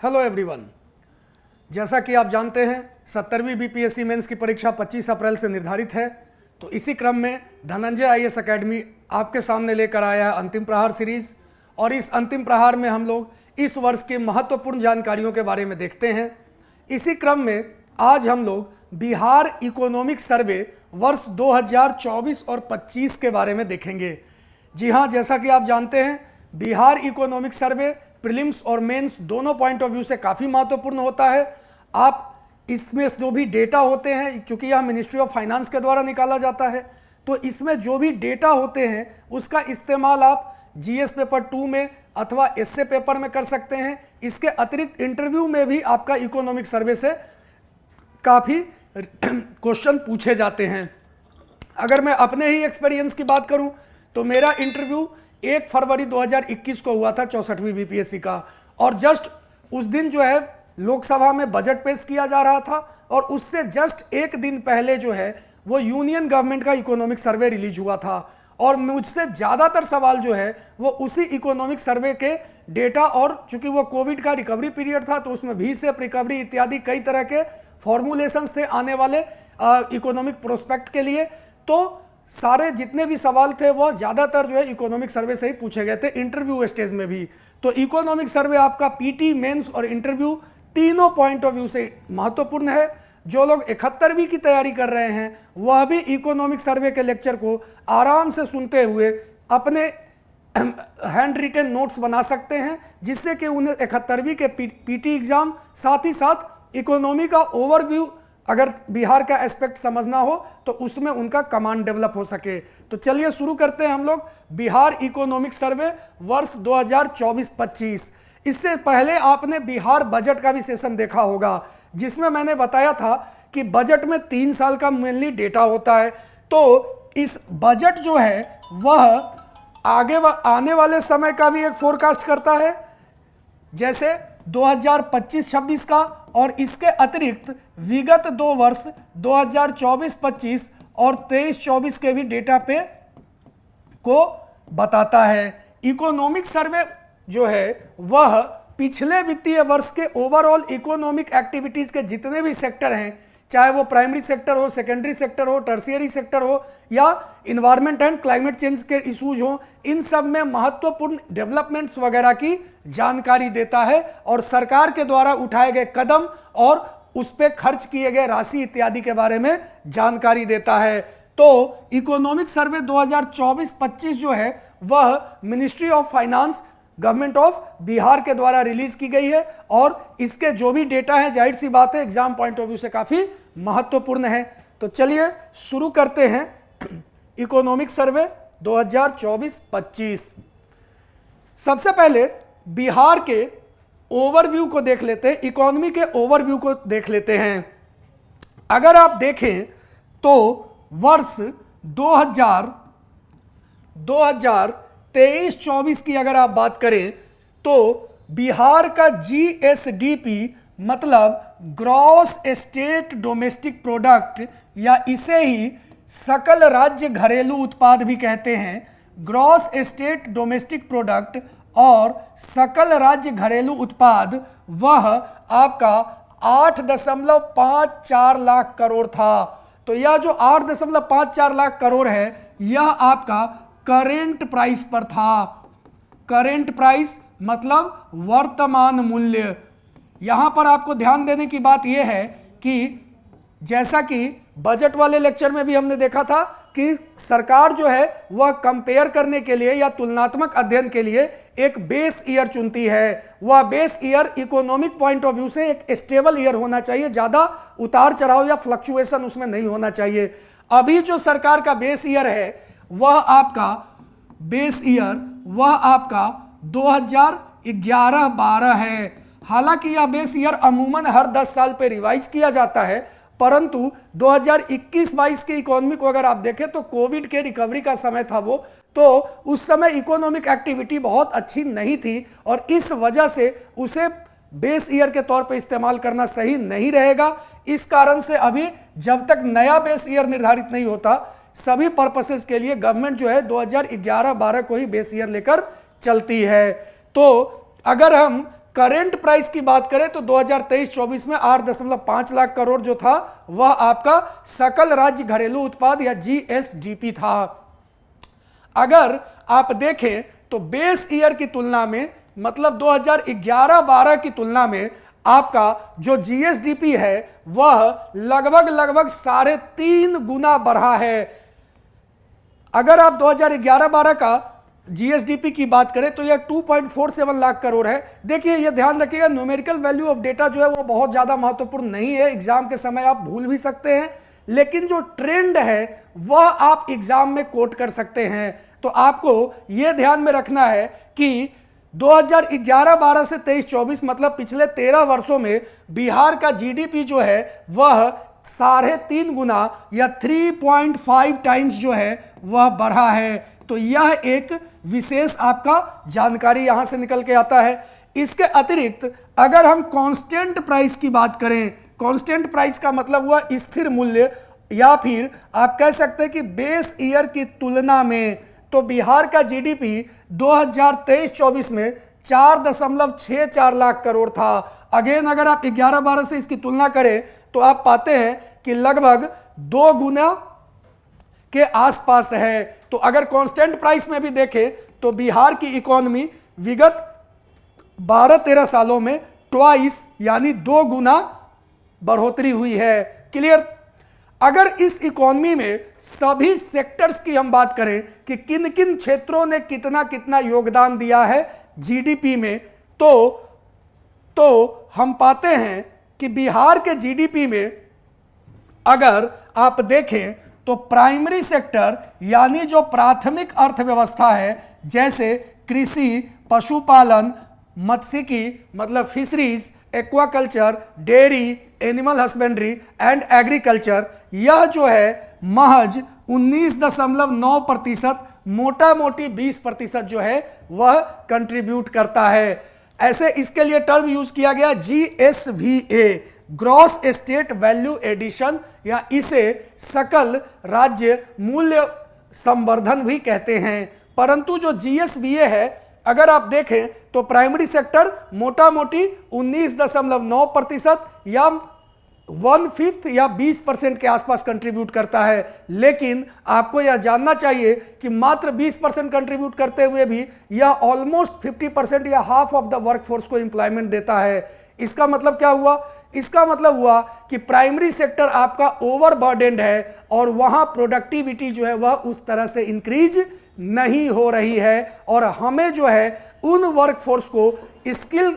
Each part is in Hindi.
Hello everyone. जैसा कि आप जानते हैं 70वीं बीपीएससी मेंस की परीक्षा 25 अप्रैल से निर्धारित है। तो इसी क्रम में धनंजय आईएएस एकेडमी आपके सामने लेकर आया है अंतिम प्रहार सीरीज। और इस अंतिम प्रहार में हम लोग इस वर्ष की महत्वपूर्ण जानकारियों के बारे में देखते हैं। इसी क्रम में आज हम लोग बिहार इकोनॉमिक सर्वे वर्ष 2024 और 25 के बारे में देखेंगे। जी हाँ, जैसा कि आप जानते हैं बिहार इकोनॉमिक सर्वे प्रीलिम्स और मेंस दोनों पॉइंट ऑफ व्यू से काफ़ी महत्वपूर्ण होता है। आप इसमें जो भी डेटा होते हैं, चूंकि यह मिनिस्ट्री ऑफ फाइनेंस के द्वारा निकाला जाता है, तो इसमें जो भी डेटा होते हैं उसका इस्तेमाल आप जीएस पेपर 2 में अथवा एसए पेपर में कर सकते हैं। इसके अतिरिक्त इंटरव्यू में भी आपका इकोनॉमिक सर्वे से काफ़ी क्वेश्चन पूछे जाते हैं। अगर मैं अपने ही एक्सपीरियंस की बात करूं तो मेरा इंटरव्यू 1 फरवरी 2021 को हुआ था 64वीं बीपीएससी का। और जस्ट उस दिन जो है लोकसभा में बजट पेश किया जा रहा था और उससे जस्ट एक दिन पहले जो है वो यूनियन गवर्नमेंट का इकोनॉमिक सर्वे रिलीज हुआ था। और मुझसे ज़्यादातर सवाल जो है वो उसी इकोनॉमिक सर्वे के डेटा, और चूंकि वो कोविड का रिकवरी पीरियड था तो उसमें भी सेफ रिकवरी इत्यादि कई तरह के फॉर्मुलेशंस थे आने वाले इकोनॉमिक प्रोस्पेक्ट के लिए। तो सारे जितने भी सवाल थे वो ज़्यादातर जो है इकोनॉमिक सर्वे से ही पूछे गए थे इंटरव्यू स्टेज में भी। तो इकोनॉमिक सर्वे आपका पीटी, मेंस और इंटरव्यू तीनों पॉइंट ऑफ व्यू से महत्वपूर्ण है। जो लोग 71वीं की तैयारी कर रहे हैं वह भी इकोनॉमिक सर्वे के लेक्चर को आराम से सुनते हुए अपने हैंड रिटन नोट्स बना सकते हैं, जिससे कि उन्हें 71वीं के पीटी एग्जाम साथ ही साथ इकोनॉमी का ओवरव्यू, अगर बिहार का एस्पेक्ट समझना हो तो उसमें उनका कमांड डेवलप हो सके। तो चलिए शुरू करते हैं हम लोग बिहार इकोनॉमिक सर्वे वर्ष 2024-25। इससे पहले आपने बिहार बजट का भी सेशन देखा होगा, जिसमें मैंने बताया था कि बजट में 3 साल का मेनली डेटा होता है। तो इस बजट जो है वह आने वाले समय का भी एक फोरकास्ट करता है, जैसे 2025-26 का, और इसके अतिरिक्त विगत 2 वर्ष 2024-25 और 23-24 के भी डेटा पे को बताता है। इकोनॉमिक सर्वे जो है वह पिछले वित्तीय वर्ष के ओवरऑल इकोनॉमिक एक्टिविटीज के जितने भी सेक्टर हैं, चाहे वो प्राइमरी सेक्टर हो, सेकेंडरी सेक्टर हो, टर्शियरी सेक्टर हो या इन्वायरमेंट एंड क्लाइमेट चेंज के इश्यूज हो, इन सब में महत्वपूर्ण डेवलपमेंट्स वगैरह की जानकारी देता है और सरकार के द्वारा उठाए गए कदम और उस पर खर्च किए गए राशि इत्यादि के बारे में जानकारी देता है। तो इकोनॉमिक सर्वे 2024-25 जो है वह ministry of finance, government of Bihar के द्वारा रिलीज की गई है और इसके जो भी डेटा है जाहिर सी बात है एग्जाम पॉइंट ऑफ व्यू से काफी महत्वपूर्ण है। तो चलिए शुरू करते हैं इकोनॉमिक सर्वे 2024-25। सबसे पहले बिहार के ओवरव्यू को देख लेते हैं, इकोनॉमी के ओवरव्यू को देख लेते हैं। अगर आप देखें तो वर्ष 2023-24 की अगर आप बात करें तो बिहार का जीएसडीपी मतलब ग्रॉस स्टेट डोमेस्टिक प्रोडक्ट, या इसे ही सकल राज्य घरेलू उत्पाद भी कहते हैं, ग्रॉस स्टेट डोमेस्टिक प्रोडक्ट और सकल राज्य घरेलू उत्पाद, वह आपका 8.54 लाख करोड़ था। तो यह जो 8.54 लाख करोड़ है यह आपका करेंट प्राइस पर था। करेंट प्राइस मतलब वर्तमान मूल्य। यहां पर आपको ध्यान देने की बात यह है कि जैसा कि बजट वाले लेक्चर में भी हमने देखा था कि सरकार जो है वह कंपेयर करने के लिए या तुलनात्मक अध्ययन के लिए एक बेस ईयर चुनती है। वह base year economic point of view से एक स्टेबल ईयर होना चाहिए, ज़्यादा उतार चढ़ाव या फ्लक्चुएशन उसमें नहीं होना चाहिए। अभी जो सरकार का बेस ईयर है वह आपका बेस ईयर वह आपका 2011-12 है। हालांकि यह बेस ईयर अमूमन हर 10 साल पे रिवाइज किया जाता है, परंतु 2021-22 की इकोनॉमी को अगर आप देखें तो कोविड के रिकवरी का समय था वो, तो उस समय इकोनॉमिक एक्टिविटी बहुत अच्छी नहीं थी और इस वजह से उसे बेस ईयर के तौर पे इस्तेमाल करना सही नहीं रहेगा। इस कारण से अभी जब तक नया बेस ईयर निर्धारित नहीं होता सभी पर्पसेस के लिए गवर्नमेंट जो है 2011-12 को ही बेस ईयर लेकर चलती है। तो अगर हम करेंट प्राइस की बात करें तो 2023-24 में 8.5 लाख करोड़ जो था वह आपका सकल राज्य घरेलू उत्पाद या जीएसडीपी था। अगर आप देखें तो बेस ईयर की तुलना में, मतलब 2011-12 की तुलना में आपका जो जीएसडीपी है वह लगभग 3.5 गुना बढ़ा है। अगर आप 2011-12 का जीएसडीपी की बात करें तो यह 2.47 लाख करोड़ है। देखिए, यह ध्यान रखिएगा, न्यूमेरिकल वैल्यू ऑफ डेटा जो है वो बहुत ज्यादा महत्वपूर्ण नहीं है, एग्जाम के समय आप भूल भी सकते हैं, लेकिन जो ट्रेंड है वह आप एग्जाम में कोट कर सकते हैं। तो आपको यह ध्यान में रखना है कि 2011-12 से 23-24 मतलब पिछले 13 वर्षों में बिहार का जीडीपी जो है वह 3.5 गुना या 3.5 टाइम्स जो है वह बढ़ा है। तो यह एक विशेष आपका जानकारी यहां से निकल के आता है। इसके अतिरिक्त अगर हम कांस्टेंट प्राइस की बात करें, कांस्टेंट प्राइस का मतलब हुआ स्थिर मूल्य, या फिर आप कह सकते हैं कि बेस ईयर की तुलना में, तो बिहार का जीडीपी 2023-24 में 4.64 लाख करोड़ था। अगेन अगर आप 11-12 से इसकी तुलना करें तो आप पाते हैं कि लगभग 2 गुना के आसपास है। तो अगर कांस्टेंट प्राइस में भी देखें तो बिहार की इकोनॉमी विगत 12-13 सालों में ट्वाइस यानी 2 गुना बढ़ोतरी हुई है। क्लियर? अगर इस इकोनॉमी में सभी सेक्टर्स की हम बात करें कि किन किन क्षेत्रों ने कितना कितना योगदान दिया है जीडीपी में, तो हम पाते हैं कि बिहार के जीडीपी में अगर आप देखें तो प्राइमरी सेक्टर यानी जो प्राथमिक अर्थव्यवस्था है, जैसे कृषि, पशुपालन, मत्स्यिकी मतलब fisheries, aquaculture, dairy, animal husbandry and agriculture, यह जो है महज 19.9%, मोटा मोटी 20% जो है वह कंट्रीब्यूट करता है। ऐसे इसके लिए टर्म यूज किया गया GSVA, gross state value addition, या इसे सकल राज्य मूल्य संवर्धन भी कहते हैं। परंतु जो GSVA है अगर आप देखें तो प्राइमरी सेक्टर मोटा मोटी 19.9% या 1/5 या 20% के आसपास कंट्रीब्यूट करता है। लेकिन आपको यह जानना चाहिए कि मात्र 20% कंट्रीब्यूट करते हुए भी यह ऑलमोस्ट 50% या हाफ ऑफ द वर्कफोर्स को एम्प्लॉयमेंट देता है। इसका मतलब क्या हुआ? इसका मतलब हुआ कि प्राइमरी सेक्टर आपका ओवरबर्डेंड है और वहां प्रोडक्टिविटी जो है वह उस तरह से इंक्रीज नहीं हो रही है, और हमें जो है उन वर्कफोर्स को स्किल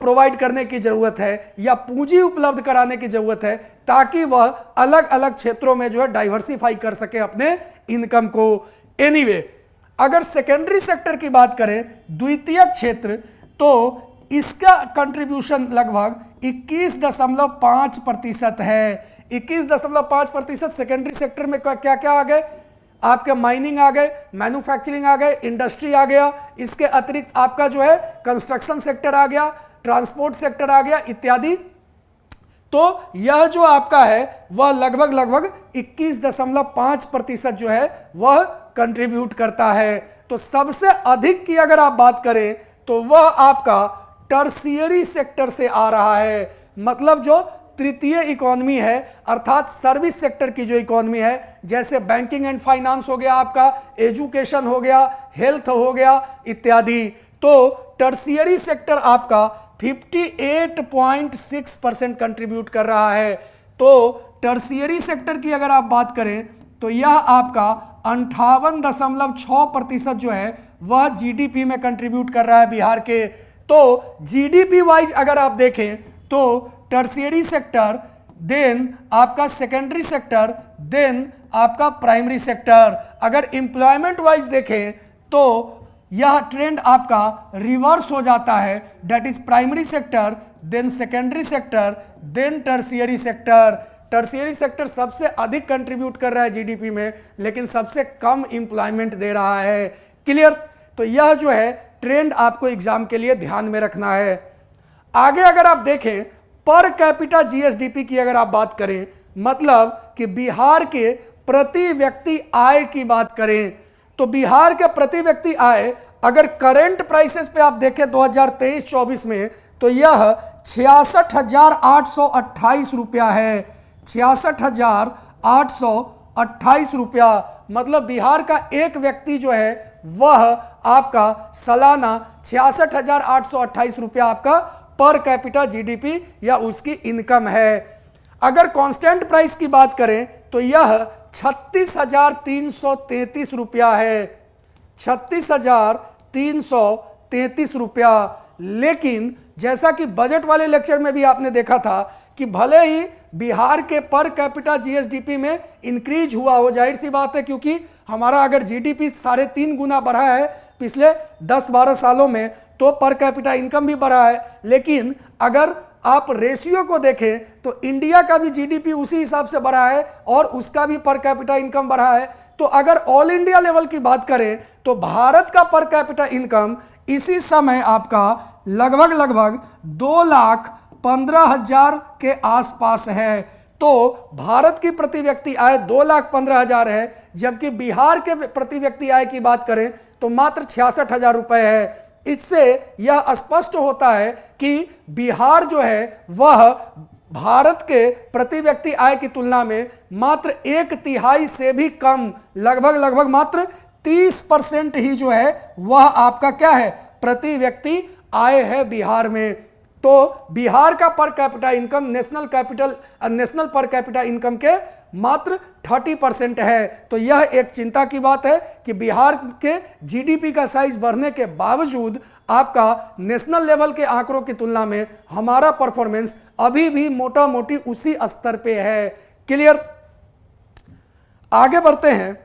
प्रोवाइड करने की जरूरत है या पूंजी उपलब्ध कराने की जरूरत है, ताकि वह अलग अलग क्षेत्रों में जो है डाइवर्सिफाई कर सके अपने इनकम को। एनीवे, अगर सेकेंडरी सेक्टर की बात करें, द्वितीयक क्षेत्र, तो इसका कंट्रीब्यूशन लगभग 21.5% है। 21.5% सेकेंडरी सेक्टर में क्या क्या आ गए? आपके माइनिंग आ गए, मैन्युफैक्चरिंग आ गए, इंडस्ट्री आ गया, इसके अतिरिक्त आपका जो है कंस्ट्रक्शन सेक्टर आ गया, ट्रांसपोर्ट सेक्टर आ गया इत्यादि। तो यह जो आपका है वह लगभग 21.5% जो है वह कंट्रीब्यूट करता है। तो सबसे अधिक की अगर आप बात करें तो वह आपका टर्शियरी सेक्टर से आ रहा है, मतलब जो तृतीय इकोनॉमी है, अर्थात सर्विस सेक्टर की जो इकोनॉमी है, जैसे बैंकिंग एंड फाइनेंस हो गया, आपका एजुकेशन हो गया, हेल्थ हो गया इत्यादि। तो टर्शियरी सेक्टर आपका 58.6% कंट्रीब्यूट कर रहा है। तो टर्शियरी सेक्टर की अगर आप बात करें तो यह आपका 58.6% जो है वह जीडीपी में कंट्रीब्यूट कर रहा है बिहार के। तो जीडीपी वाइज अगर आप देखें तो टर्शियरी सेक्टर, देन आपका सेकेंडरी सेक्टर, देन आपका प्राइमरी सेक्टर। अगर एम्प्लॉयमेंट वाइज देखें तो यह ट्रेंड आपका रिवर्स हो जाता है, that is primary sector, then secondary sector, then tertiary sector. Tertiary sector सबसे अधिक कंट्रीब्यूट कर रहा है जीडीपी में, लेकिन सबसे कम एम्प्लॉयमेंट दे रहा है। क्लियर? तो यह जो है ट्रेंड आपको एग्जाम के लिए ध्यान में रखना है। आगे अगर आप देखें पर कैपिटा जीएसडीपी की अगर आप बात करें, मतलब कि बिहार के प्रति व्यक्ति आय की बात करें, तो बिहार के प्रति व्यक्ति आय अगर करंट प्राइसेस पे आप देखें 2023-24 में, तो यह 66,828 रुपया है। 66,828 रुपया, मतलब बिहार का एक व्यक्ति जो है वह आपका सालाना 66,828 रुपया आपका पर कैपिटा जीडीपी या उसकी इनकम है। अगर कांस्टेंट प्राइस की बात करें तो यह 36,333 रुपया है। 36,333 रुपया। लेकिन जैसा कि बजट वाले लेक्चर में भी आपने देखा था कि भले ही बिहार के पर कैपिटा जीएसडीपी में इंक्रीज हुआ हो, जाहिर सी बात है, क्योंकि हमारा अगर जीडीपी 3.5 गुना बढ़ा है पिछले 10-12 सालों में, तो पर कैपिटा इनकम भी बढ़ा है। लेकिन अगर आप रेशियो को देखें तो इंडिया का भी जीडीपी उसी हिसाब से बढ़ा है और उसका भी पर कैपिटा इनकम बढ़ा है। तो अगर ऑल इंडिया लेवल की बात करें तो भारत का पर कैपिटा इनकम इसी समय आपका लगभग 2,15,000 के आसपास है। तो भारत की प्रति व्यक्ति आय 2,15,000 है, जबकि बिहार के प्रति व्यक्ति आय की बात करें तो मात्र 66,000 रुपए है। इससे यह स्पष्ट होता है कि बिहार जो है वह भारत के प्रति व्यक्ति आय की तुलना में मात्र 1/3 से भी कम, लगभग मात्र 30% ही जो है वह आपका क्या है, प्रति व्यक्ति आय है बिहार में। तो बिहार का per capita income national per capita income के मात्र 30% है। तो यह एक चिंता की बात है कि बिहार के जीडीपी का साइज बढ़ने के बावजूद आपका नेशनल लेवल के आंकड़ों की तुलना में हमारा परफॉर्मेंस अभी भी मोटा मोटी उसी स्तर पे है। क्लियर? आगे बढ़ते हैं।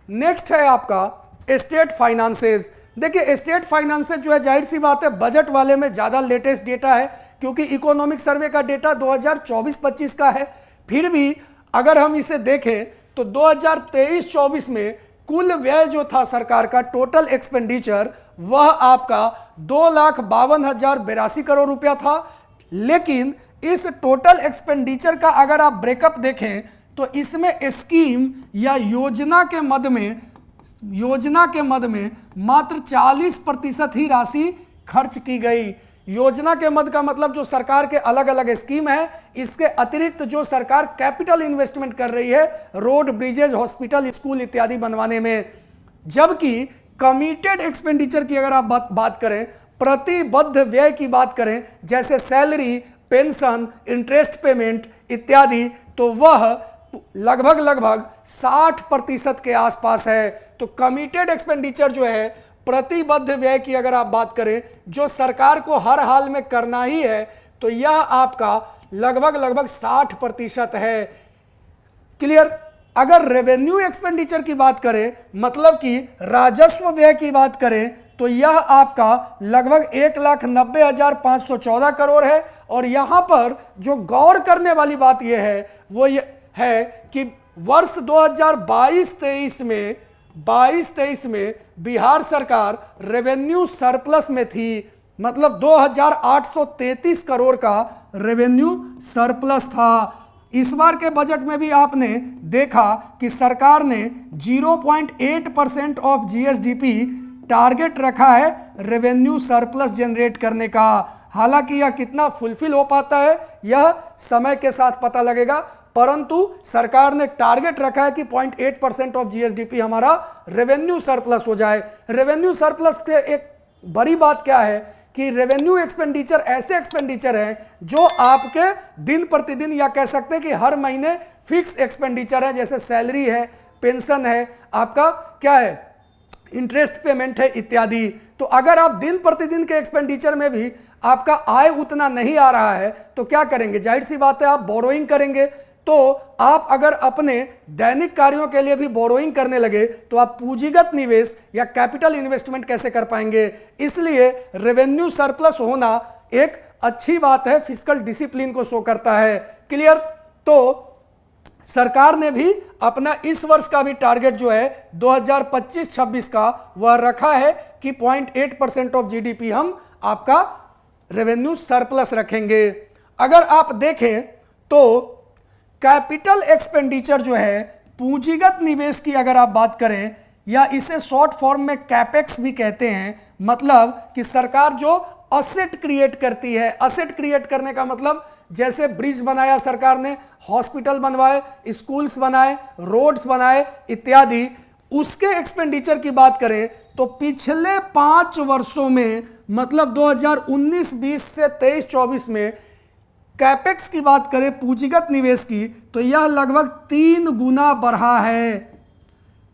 नेक्स्ट है आपका स्टेट फाइनेंसेस। देखिए स्टेट फाइनेंसेस जो है, जाहिर सी बात है बजट वाले में ज़्यादा लेटेस्ट डेटा है, क्योंकि इकोनॉमिक सर्वे का डेटा 2024-25 का है। फिर भी अगर हम इसे देखें तो 2023-24 में कुल व्यय जो था सरकार का, टोटल एक्सपेंडिचर, वह आपका 2,52,082 करोड़ रुपया था। लेकिन इस टोटल एक्सपेंडिचर का अगर आप ब्रेकअप देखें तो इसमें स्कीम या योजना के मद में मात्र 40% ही राशि खर्च की गई। योजना के मद का मतलब जो सरकार के अलग अलग स्कीम है, इसके अतिरिक्त जो सरकार कैपिटल इन्वेस्टमेंट कर रही है रोड, ब्रिजेज, हॉस्पिटल, स्कूल इत्यादि बनवाने में। जबकि कमिटेड एक्सपेंडिचर की अगर आप बात करें, प्रतिबद्ध व्यय की बात करें, जैसे सैलरी, पेंशन, इंटरेस्ट पेमेंट इत्यादि, तो वह लगभग 60% के आसपास है। तो कमिटेड एक्सपेंडिचर जो है, प्रतिबद्ध व्यय की अगर आप बात करें, जो सरकार को हर हाल में करना ही है, तो यह आपका लगभग 60% है। क्लियर? अगर रेवेन्यू एक्सपेंडिचर की बात करें, मतलब कि राजस्व व्यय की बात करें, तो यह आपका लगभग 1,90,514 करोड़ है। और यहां पर जो गौर करने वाली बात यह है वो ये है कि वर्ष 2022-23 में बिहार सरकार रेवेन्यू सरप्लस में थी, मतलब 2,833 करोड़ का रेवेन्यू सरप्लस था। इस बार के बजट में भी आपने देखा कि सरकार ने 0.8% ऑफ जीएसडीपी टारगेट रखा है रेवेन्यू सरप्लस जनरेट करने का। हालांकि यह कितना फुलफिल हो पाता है यह समय के साथ पता लगेगा, परंतु सरकार ने टारगेट रखा है कि 0.8% ऑफ जीएसडीपी हमारा रेवेन्यू सरप्लस हो जाए। रेवेन्यू सरप्लस से एक बड़ी बात क्या है कि रेवेन्यू एक्सपेंडिचर ऐसे एक्सपेंडिचर हैं जो आपके दिन प्रतिदिन या कह सकते हैं कि हर महीने फिक्स एक्सपेंडिचर है, जैसे सैलरी है, पेंशन है, आपका क्या है, इंटरेस्ट पेमेंट है इत्यादि। तो अगर आप दिन प्रतिदिन के एक्सपेंडिचर में भी आपका आय उतना नहीं आ रहा है तो क्या करेंगे? जाहिर सी बात है आप बोरोइंग करेंगे। तो आप अगर अपने दैनिक कार्यों के लिए भी बोरोइंग करने लगे तो आप पूंजीगत निवेश या कैपिटल इन्वेस्टमेंट कैसे कर पाएंगे? इसलिए रेवेन्यू सरप्लस होना एक अच्छी बात है, फिस्कल डिसिप्लिन को शो करता है। क्लियर? तो सरकार ने भी अपना इस वर्ष का भी टारगेट जो है 2025-26 का वह रखा है कि 0.8% ऑफ जीडीपी हम आपका रेवेन्यू सरप्लस रखेंगे। अगर आप देखें तो कैपिटल एक्सपेंडिचर जो है, पूंजीगत निवेश की अगर आप बात करें, या इसे शॉर्ट फॉर्म में कैपेक्स भी कहते हैं, मतलब कि सरकार जो असेट क्रिएट करती है। असेट क्रिएट करने का मतलब जैसे ब्रिज बनाया सरकार ने, हॉस्पिटल बनवाए, स्कूल्स बनाए, रोड्स बनाए इत्यादि, उसके एक्सपेंडिचर की बात करें तो पिछले 5 वर्षों में मतलब 2019-20 से 23-24 में कैपेक्स की बात करें, पूंजीगत निवेश की, तो यह लगभग 3 गुना बढ़ा है।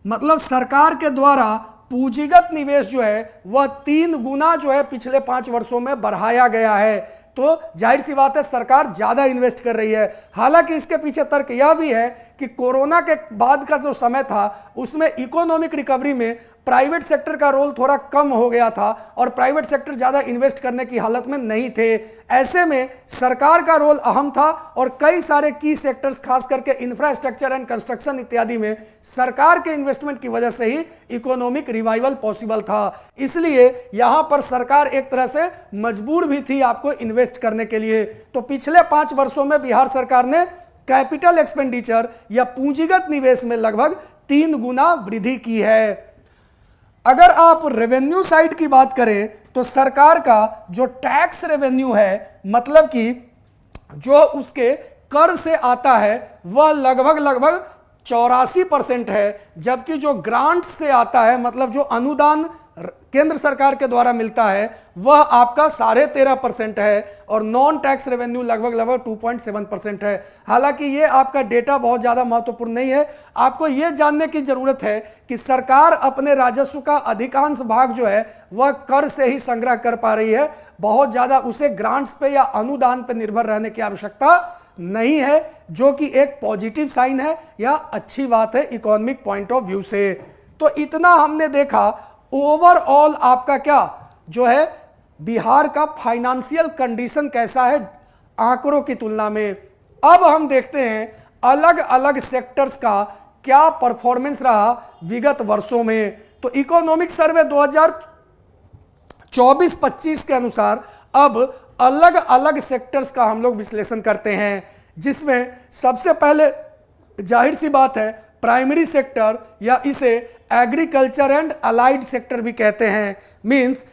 मतलब सरकार के द्वारा पूंजीगत निवेश जो है वह 3 गुना जो है पिछले 5 वर्षों में बढ़ाया गया है। तो जाहिर सी बात है सरकार ज्यादा इन्वेस्ट कर रही है। हालांकि इसके पीछे तर्क यह भी है कि कोरोना के बाद का जो समय था उसमें इकोनॉमिक रिकवरी में प्राइवेट सेक्टर का रोल थोड़ा कम हो गया था और प्राइवेट सेक्टर ज्यादा इन्वेस्ट करने की हालत में नहीं थे। ऐसे में सरकार का रोल अहम था और कई सारे की सेक्टर्स खास करके इंफ्रास्ट्रक्चर एंड कंस्ट्रक्शन इत्यादि में सरकार के इन्वेस्टमेंट की वजह से ही इकोनॉमिक रिवाइवल पॉसिबल था। इसलिए यहां पर सरकार एक तरह से मजबूर भी थी आपको इन्वेस्ट करने के लिए। तो पिछले 5 वर्षों में बिहार सरकार ने कैपिटल एक्सपेंडिचर या पूंजीगत निवेश में लगभग 3 गुना वृद्धि की है। अगर आप रेवेन्यू साइड की बात करें तो सरकार का जो टैक्स रेवेन्यू है, मतलब कि जो उसके कर से आता है वह लगभग 84% है, जबकि जो ग्रांट से आता है मतलब जो अनुदान केंद्र सरकार के द्वारा मिलता है वह आपका 13.5% है और नॉन टैक्स रेवेन्यू लगभग 2.7% है। हालांकि ये आपका डेटा बहुत ज़्यादा महत्वपूर्ण नहीं है। आपको ये जानने की ज़रूरत है कि सरकार अपने राजस्व का अधिकांश भाग जो है वह कर से ही संग्रह कर पा रही है। बहुत ज़्यादा उसे ग्रांट्स पे या अनुदान पे निर्भर रहने की आवश्यकता नहीं है, जो कि एक पॉजिटिव साइन है या अच्छी बात है इकोनॉमिक पॉइंट ऑफ व्यू से। तो इतना हमने देखा ओवरऑल आपका क्या जो है बिहार का फाइनेंशियल कंडीशन कैसा है आंकड़ों की तुलना में। अब हम देखते हैं अलग अलग सेक्टर्स का क्या परफॉर्मेंस रहा विगत वर्षों में। तो इकोनॉमिक सर्वे 2024-25 के अनुसार अब अलग अलग सेक्टर्स का हम लोग विश्लेषण करते हैं, जिसमें सबसे पहले जाहिर सी बात है प्राइमरी सेक्टर या इसे एग्रीकल्चर एंड अलाइड सेक्टर भी कहते हैं। मींस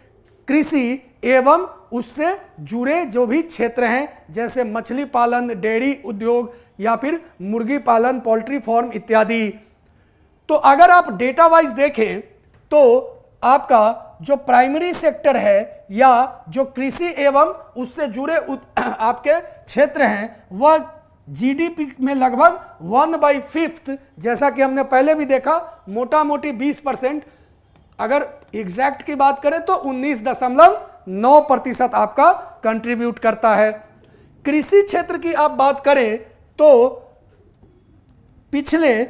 कृषि एवं उससे जुड़े जो भी क्षेत्र हैं जैसे मछली पालन, डेयरी उद्योग या फिर मुर्गी पालन, पोल्ट्री फार्म इत्यादि। तो अगर आप डेटा वाइज देखें तो आपका जो प्राइमरी सेक्टर है या जो कृषि एवं उससे जुड़े आपके क्षेत्र हैं वह जीडीपी में लगभग 1/5, जैसा कि हमने पहले भी देखा मोटा मोटी 20%, अगर एग्जैक्ट की बात करें तो 19.9% आपका कंट्रीब्यूट करता है। कृषि क्षेत्र की आप बात करें तो पिछले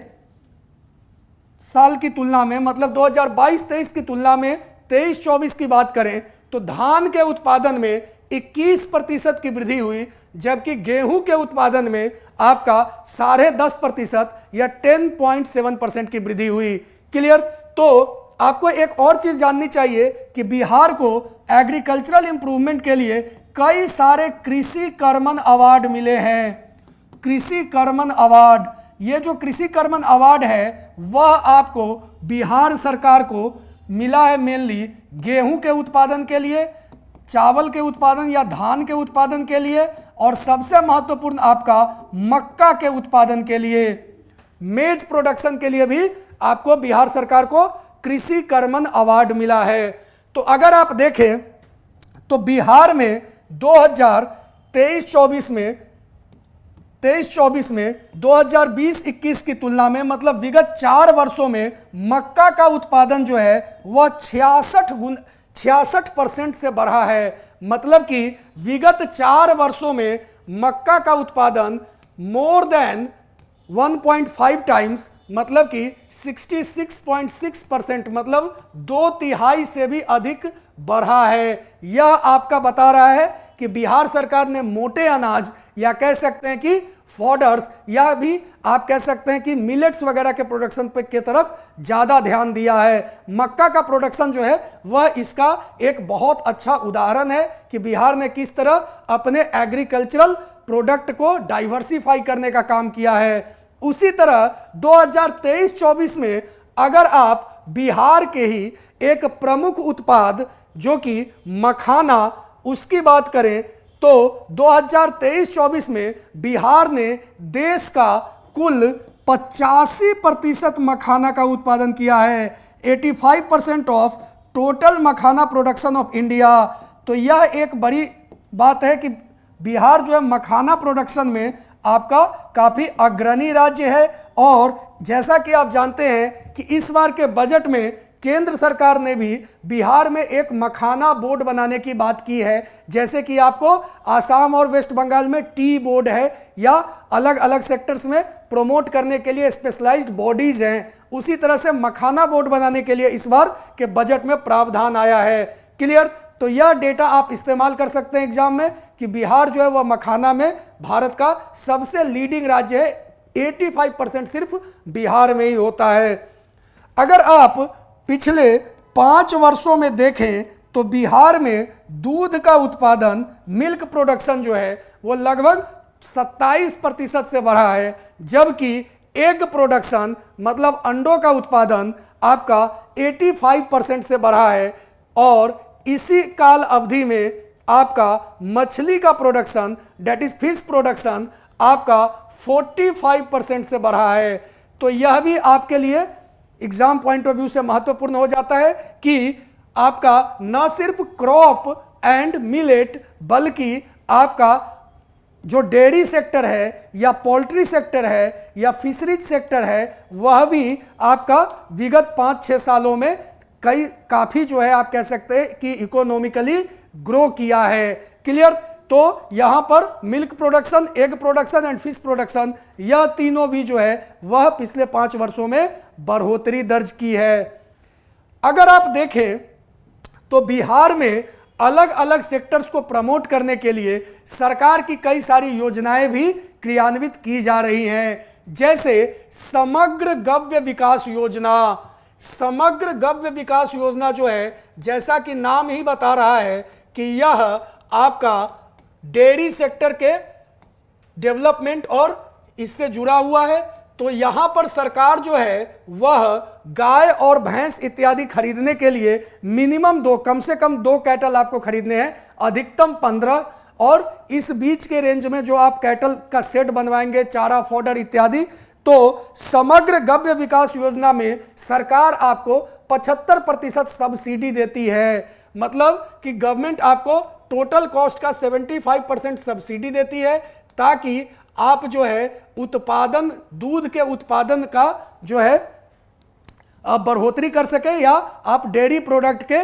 साल की तुलना में मतलब 2022-23 की तुलना में 23-24 की बात करें तो धान के उत्पादन में 21% की वृद्धि हुई, जबकि गेहूं के उत्पादन में आपका 10.5% या 10.7% की वृद्धि हुई। क्लियर। तो आपको एक और चीज जाननी चाहिए कि बिहार को एग्रीकल्चरल इंप्रूवमेंट के लिए कई सारे कृषि कर्मण अवार्ड मिले हैं। कृषि कर्मण अवार्ड, ये जो कृषि कर्मण अवार्ड है वह आपको बिहार सरकार को मिला है मेनली गेहूं के उत्पादन के लिए, चावल के उत्पादन या धान के उत्पादन के लिए और सबसे महत्वपूर्ण आपका मक्का के उत्पादन के लिए, मेज प्रोडक्शन के लिए भी आपको बिहार सरकार को कृषि कर्मण अवार्ड मिला है। तो अगर आप देखें तो बिहार में 2023-24 में 2020-21 की तुलना में मतलब विगत 4 वर्षों में मक्का का उत्पादन जो है वह 66% से बढ़ा है। मतलब कि विगत 4 वर्षों में मक्का का उत्पादन मोर देन 1.5 टाइम्स मतलब कि 66.6% मतलब 2/3 से भी अधिक बढ़ा है। यह आपका बता रहा है कि बिहार सरकार ने मोटे अनाज या कह सकते हैं कि फॉडर्स या भी आप कह सकते हैं कि मिलेट्स वगैरह के प्रोडक्शन पे के तरफ ज्यादा ध्यान दिया है। मक्का का प्रोडक्शन जो है वह इसका एक बहुत अच्छा उदाहरण है कि बिहार ने किस तरह अपने एग्रीकल्चरल प्रोडक्ट को डाइवर्सिफाई करने का काम किया है। उसी तरह 2023-24 में अगर आप बिहार के ही एक प्रमुख उत्पाद जो कि मखाना उसकी बात करें तो 2023-24 में बिहार ने देश का कुल 85% मखाना का उत्पादन किया है, 85% of total makhana production of India. तो यह एक बड़ी बात है कि बिहार जो है मखाना प्रोडक्शन में आपका काफ़ी अग्रणी राज्य है। और जैसा कि आप जानते हैं कि इस बार के बजट में केंद्र सरकार ने भी बिहार में एक मखाना बोर्ड बनाने की बात की है। जैसे कि आपको आसाम और वेस्ट बंगाल में टी बोर्ड है या अलग अलग सेक्टर्स में प्रमोट करने के लिए स्पेशलाइज्ड बॉडीज हैं, उसी तरह से मखाना बोर्ड बनाने के लिए इस बार के बजट में प्रावधान आया है। क्लियर? तो यह डेटा आप इस्तेमाल कर सकते हैं एग्जाम में कि बिहार जो है वह मखाना में भारत का सबसे लीडिंग राज्य है, 85% सिर्फ बिहार में ही होता है। अगर आप पिछले 5 वर्षों में देखें तो बिहार में दूध का उत्पादन, मिल्क प्रोडक्शन जो है वो लगभग 27% से बढ़ा है, जबकि एग प्रोडक्शन मतलब अंडों का उत्पादन आपका 85% से बढ़ा है। और इसी काल अवधि में आपका मछली का production that is fish production आपका 45% से बढ़ा है। तो यह भी आपके लिए एग्जाम पॉइंट ऑफ व्यू से महत्वपूर्ण हो जाता है कि आपका न सिर्फ क्रॉप एंड मिलेट बल्कि आपका जो डेयरी सेक्टर है या पोल्ट्री सेक्टर है या फिशरीज सेक्टर है वह भी आपका विगत 5-6 सालों में काफ़ी जो है आप कह सकते हैं कि इकोनॉमिकली ग्रो किया है। क्लियर? तो यहां पर milk production, egg production and fish production यह तीनों भी जो है वह पिछले 5 वर्षों में बढ़ोतरी दर्ज की है। अगर आप देखें तो बिहार में अलग अलग सेक्टर्स को प्रमोट करने के लिए सरकार की कई सारी योजनाएं भी क्रियान्वित की जा रही हैं, जैसे समग्र गव्य विकास योजना। समग्र गव्य विकास योजना जो है, जैसा कि नाम ही बता रहा है कि यह आपका डेयरी सेक्टर के डेवलपमेंट और इससे जुड़ा हुआ है। तो यहां पर सरकार जो है वह गाय और भैंस इत्यादि खरीदने के लिए मिनिमम कम से कम 2 कैटल आपको खरीदने हैं, अधिकतम 15, और इस बीच के रेंज में जो आप कैटल का सेट बनवाएंगे, चारा फॉडर इत्यादि, तो समग्र गव्य विकास योजना में सरकार आपको 75% सब्सिडी देती है। मतलब कि गवर्नमेंट आपको टोटल कॉस्ट का 75% सब्सिडी देती है, ताकि आप जो है उत्पादन, दूध के उत्पादन का जो है बढ़ोतरी कर सके या आप डेयरी प्रोडक्ट के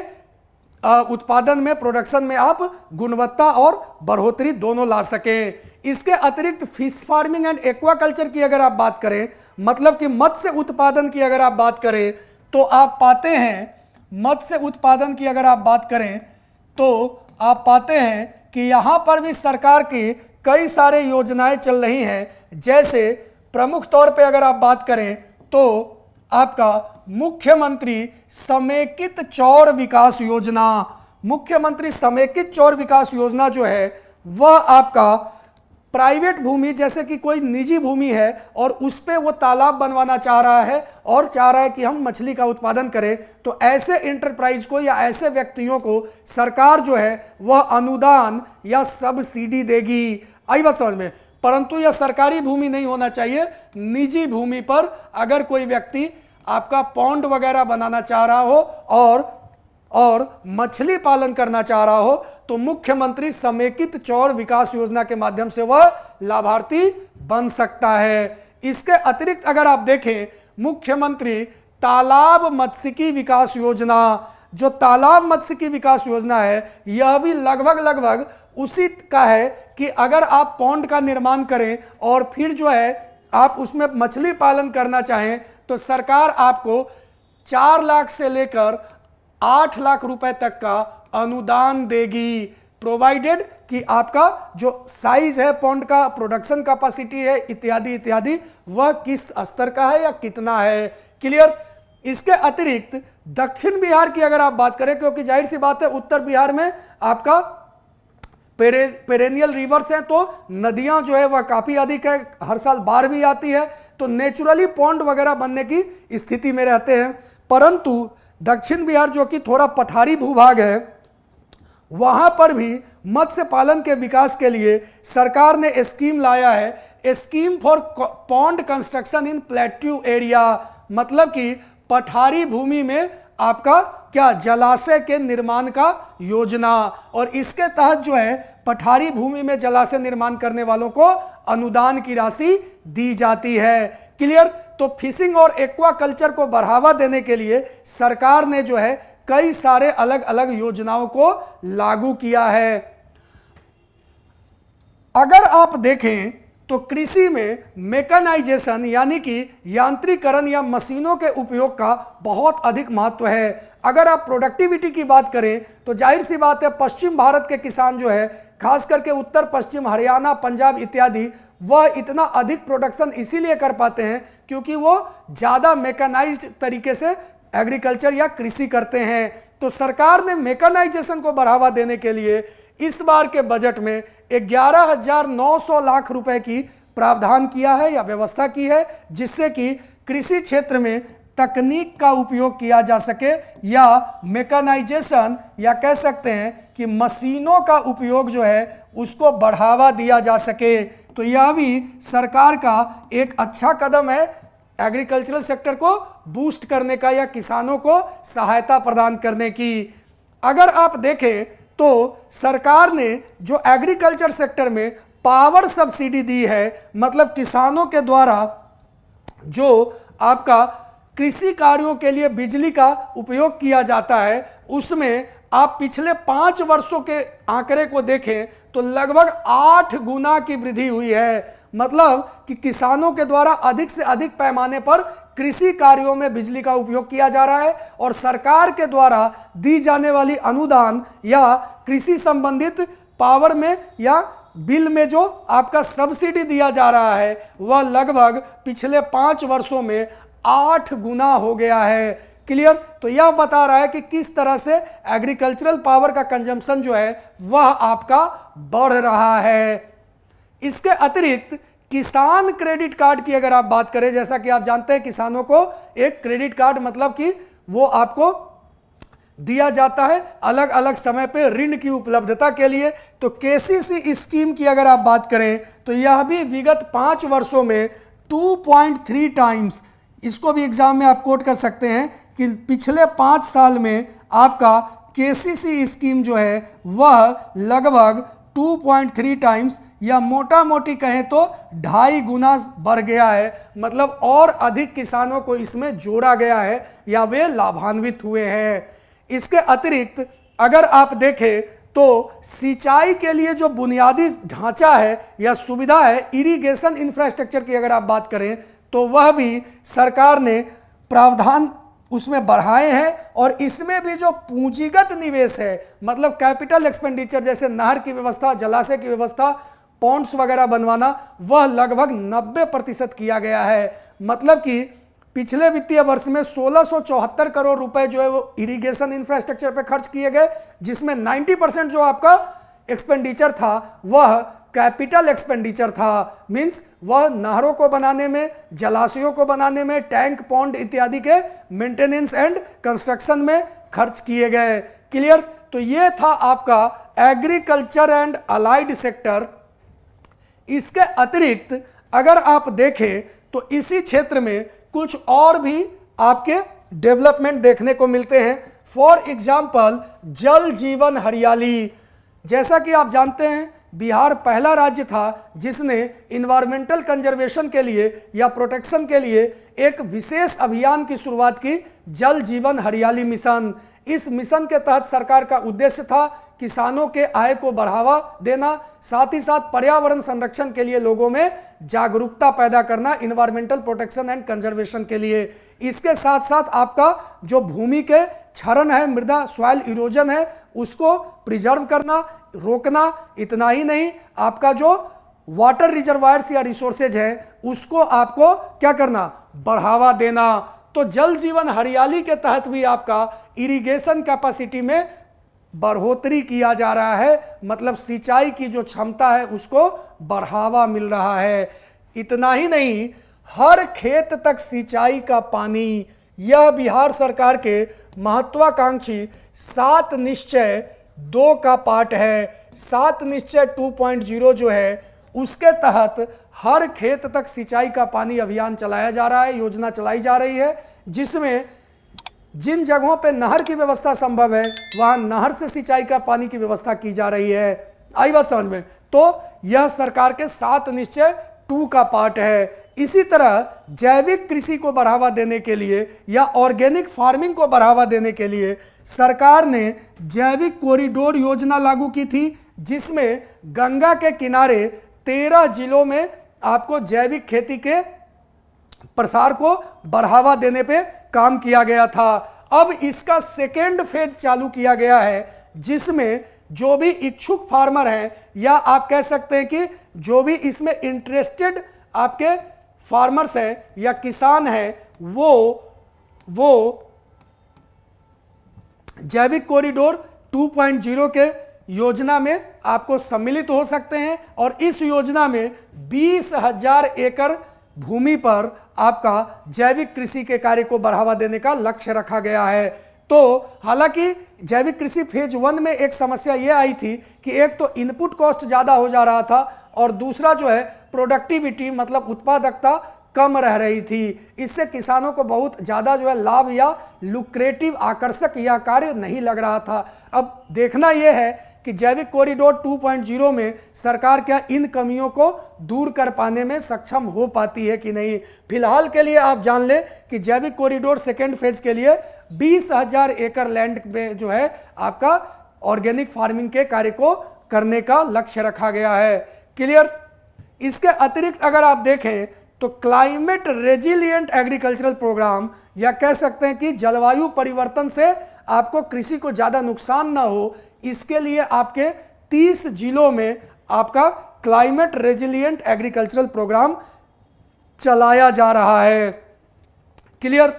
उत्पादन में, प्रोडक्शन में आप गुणवत्ता और बढ़ोतरी दोनों ला सकें। इसके अतिरिक्त फिश फार्मिंग एंड एक्वाकल्चर की अगर आप बात करें, मतलब कि मत्स्य उत्पादन की अगर आप बात करें, तो आप पाते हैं मत्स्य उत्पादन की अगर आप बात करें तो आप पाते हैं कि यहाँ पर भी सरकार की कई सारे योजनाएं चल रही हैं। जैसे प्रमुख तौर पे अगर आप बात करें तो आपका मुख्यमंत्री समेकित चौर विकास योजना, मुख्यमंत्री समेकित चौर विकास योजना जो है वह आपका प्राइवेट भूमि, जैसे कि कोई निजी भूमि है और उस पे वो तालाब बनवाना चाह रहा है और चाह रहा है कि हम मछली का उत्पादन करें, तो ऐसे इंटरप्राइज को या ऐसे व्यक्तियों को सरकार जो है वह अनुदान या सब्सिडी देगी। आई बात समझ में? परंतु यह सरकारी भूमि नहीं होना चाहिए, निजी भूमि पर अगर कोई व्यक्ति आपका पॉन्ड वगैरह बनाना चाह रहा हो और मछली पालन करना चाह रहा हो तो मुख्यमंत्री समेकित चौर विकास योजना के माध्यम से वह लाभार्थी बन सकता है। इसके अतिरिक्त अगर आप देखें मुख्यमंत्री तालाब मत्स्यिकी विकास योजना, जो तालाब मत्स्यिकी विकास योजना है यह भी लगभग उसी का है कि अगर आप पॉन्ड का निर्माण करें और फिर जो है आप उसमें मछली पालन करना चाहें तो सरकार आपको 4 लाख से लेकर 8 लाख रुपए तक का अनुदान देगी, प्रोवाइडेड कि आपका जो साइज है पॉन्ड का, प्रोडक्शन कैपेसिटी है इत्यादि इत्यादि वह किस स्तर का है या कितना है। क्लियर? इसके अतिरिक्त दक्षिण बिहार की अगर आप बात करें, क्योंकि जाहिर सी बात है उत्तर बिहार में आपका पेरेनियल रिवर्स हैं, तो नदियां जो है वह काफ़ी अधिक है, हर साल बाढ़ भी आती है, तो नेचुरली पॉन्ड वगैरह बनने की स्थिति में रहते हैं। परंतु दक्षिण बिहार जो कि थोड़ा पठारी भूभाग है वहां पर भी मत्स्य पालन के विकास के लिए सरकार ने स्कीम लाया है, scheme for pond construction in plateau area, मतलब कि पठारी भूमि में आपका क्या जलाशय के निर्माण का योजना। और इसके तहत जो है पठारी भूमि में जलाशय निर्माण करने वालों को अनुदान की राशि दी जाती है। क्लियर? तो फिशिंग और एक्वाकल्चर को बढ़ावा देने के लिए सरकार ने जो है कई सारे अलग अलग योजनाओं को लागू किया है। अगर आप देखें तो कृषि में मेकानाइजेशन यानी कि यांत्रिकरण या मशीनों के उपयोग का बहुत अधिक महत्व है। अगर आप प्रोडक्टिविटी की बात करें तो जाहिर सी बात है पश्चिम भारत के किसान जो है, खास करके उत्तर पश्चिम हरियाणा पंजाब इत्यादि, वह इतना अधिक प्रोडक्शन इसीलिए कर पाते हैं क्योंकि वो ज़्यादा मेकानाइज्ड तरीके से एग्रीकल्चर या कृषि करते हैं। तो सरकार ने मेकानाइजेशन को बढ़ावा देने के लिए इस बार के बजट में 11,900 लाख रुपए की प्रावधान किया है या व्यवस्था की है, जिससे कि कृषि क्षेत्र में तकनीक का उपयोग किया जा सके या मेकानाइजेशन या कह सकते हैं कि मशीनों का उपयोग जो है उसको बढ़ावा दिया जा सके। तो यह भी सरकार का एक अच्छा कदम है एग्रीकल्चरल सेक्टर को बूस्ट करने का या किसानों को सहायता प्रदान करने की। अगर आप देखें तो सरकार ने जो एग्रीकल्चर सेक्टर में पावर सब्सिडी दी है, मतलब किसानों के द्वारा जो आपका कृषि कार्यों के लिए बिजली का उपयोग किया जाता है, उसमें आप पिछले 5 वर्षों के आंकड़े को देखें तो लगभग 8 गुना की वृद्धि हुई है। मतलब कि किसानों के द्वारा अधिक से अधिक पैमाने पर कृषि कार्यों में बिजली का उपयोग किया जा रहा है और सरकार के द्वारा दी जाने वाली अनुदान या कृषि संबंधित पावर में या बिल में जो आपका सब्सिडी दिया जा रहा है वह लगभग पिछले 5 वर्षों में 8 गुना हो गया है। क्लियर? तो यह बता रहा है कि किस तरह से एग्रीकल्चरल पावर का कंजम्पशन जो है वह आपका बढ़ रहा है। इसके अतिरिक्त किसान क्रेडिट कार्ड की अगर आप बात करें, जैसा कि आप जानते हैं किसानों को एक क्रेडिट कार्ड मतलब कि वो आपको दिया जाता है अलग अलग समय पे ऋण की उपलब्धता के लिए। तो केसीसी स्कीम की अगर आप बात करें तो यह भी विगत 5 वर्षों में 2.3 टाइम्स, इसको भी एग्जाम में आप कोट कर सकते हैं कि पिछले 5 साल में आपका केसीसी स्कीम जो है वह लगभग 2.3 टाइम्स या मोटा मोटी कहें तो 2.5 गुना बढ़ गया है। मतलब और अधिक किसानों को इसमें जोड़ा गया है या वे लाभान्वित हुए हैं। इसके अतिरिक्त अगर आप देखें तो सिंचाई के लिए जो बुनियादी ढांचा है या सुविधा है, इरिगेशन इंफ्रास्ट्रक्चर की अगर आप बात करें तो वह भी सरकार ने प्रावधान उसमें बढ़ाए हैं। और इसमें भी जो पूंजीगत निवेश है, मतलब कैपिटल एक्सपेंडिचर, जैसे नहर की व्यवस्था, जलाशय की व्यवस्था, पॉन्ड्स वगैरह बनवाना, वह लगभग 90% किया गया है। मतलब कि पिछले वित्तीय वर्ष में 1674 करोड़ रुपए जो है वो इरिगेशन इंफ्रास्ट्रक्चर पे खर्च किए गए, जिसमें 90% जो आपका एक्सपेंडिचर था वह कैपिटल एक्सपेंडिचर था। मींस वह नहरों को बनाने में, जलाशयों को बनाने में, टैंक पॉन्ड इत्यादि के मेंटेनेंस एंड कंस्ट्रक्शन में खर्च किए गए। क्लियर? तो ये था आपका एग्रीकल्चर एंड अलाइड सेक्टर। इसके अतिरिक्त अगर आप देखें तो इसी क्षेत्र में कुछ और भी आपके डेवलपमेंट देखने को मिलते हैं। फॉर एग्जाम्पल जल जीवन हरियाली। जैसा कि आप जानते हैं बिहार पहला राज्य था जिसने इन्वायरमेंटल कंजर्वेशन के लिए या प्रोटेक्शन के लिए एक विशेष अभियान की शुरुआत की, जल जीवन हरियाली मिशन। इस मिशन के तहत सरकार का उद्देश्य था किसानों के आय को बढ़ावा देना, साथ ही साथ पर्यावरण संरक्षण के लिए लोगों में जागरूकता पैदा करना, इन्वायरमेंटल प्रोटेक्शन एंड कंजर्वेशन के लिए। इसके साथ साथ आपका जो भूमि के क्षरण है, मृदा सॉइल इरोजन है, उसको प्रिजर्व करना, रोकना। इतना ही नहीं, आपका जो वाटर रिजर्वायर्स या रिसोर्सेज हैं उसको आपको क्या करना, बढ़ावा देना। तो जल जीवन हरियाली के तहत भी आपका इरिगेशन कैपेसिटी में बढ़ोतरी किया जा रहा है, मतलब सिंचाई की जो क्षमता है उसको बढ़ावा मिल रहा है। इतना ही नहीं, हर खेत तक सिंचाई का पानी, यह बिहार सरकार के महत्वाकांक्षी 7 निश्चय 2 का पार्ट है। 7 निश्चय 2.0 जो है उसके तहत हर खेत तक सिंचाई का पानी अभियान चलाया जा रहा है, योजना चलाई जा रही है, जिसमें जिन जगहों पे नहर की व्यवस्था संभव है वहां नहर से सिंचाई का पानी की व्यवस्था की जा रही है। आई बात समझ में? तो यह सरकार के 7 निश्चय 2 का पार्ट है। इसी तरह जैविक कृषि को बढ़ावा देने के लिए या ऑर्गेनिक फार्मिंग को बढ़ावा देने के लिए सरकार ने जैविक कॉरिडोर योजना लागू की थी, जिसमें गंगा के किनारे 13 जिलों में आपको जैविक खेती के प्रसार को बढ़ावा देने पे काम किया गया था। अब इसका सेकेंड फेज चालू किया गया है, जिसमें जो भी इच्छुक फार्मर हैं या आप कह सकते हैं कि जो भी इसमें इंटरेस्टेड आपके फार्मर्स हैं या किसान हैं, वो जैविक कॉरिडोर 2.0 के योजना में आपको सम्मिलित हो सकते हैं। और इस योजना में 20,000 एकड़ भूमि पर आपका जैविक कृषि के कार्य को बढ़ावा देने का लक्ष्य रखा गया है। तो हालांकि जैविक कृषि फेज 1 में एक समस्या यह आई थी कि एक तो इनपुट कॉस्ट ज़्यादा हो जा रहा था और दूसरा जो है प्रोडक्टिविटी मतलब उत्पादकता कम रह रही थी। इससे किसानों को बहुत ज़्यादा जो है लाभ या लुक्रेटिव आकर्षक यह कार्य नहीं लग रहा था। अब देखना यह है कि जैविक कॉरिडोर 2.0 में सरकार क्या इन कमियों को दूर कर पाने में सक्षम हो पाती है कि नहीं। फिलहाल के लिए आप जान लें कि जैविक कॉरिडोर सेकेंड फेज के लिए 20,000 एकड़ लैंड में जो है आपका ऑर्गेनिक फार्मिंग के कार्य को करने का लक्ष्य रखा गया है। क्लियर? इसके अतिरिक्त अगर आप देखें तो क्लाइमेट रेजिलिएंट एग्रीकल्चरल प्रोग्राम या कह सकते हैं कि जलवायु परिवर्तन से आपको कृषि को ज़्यादा नुकसान ना हो, इसके लिए आपके 30 जिलों में आपका क्लाइमेट रेजिलिएंट एग्रीकल्चरल प्रोग्राम चलाया जा रहा है। क्लियर?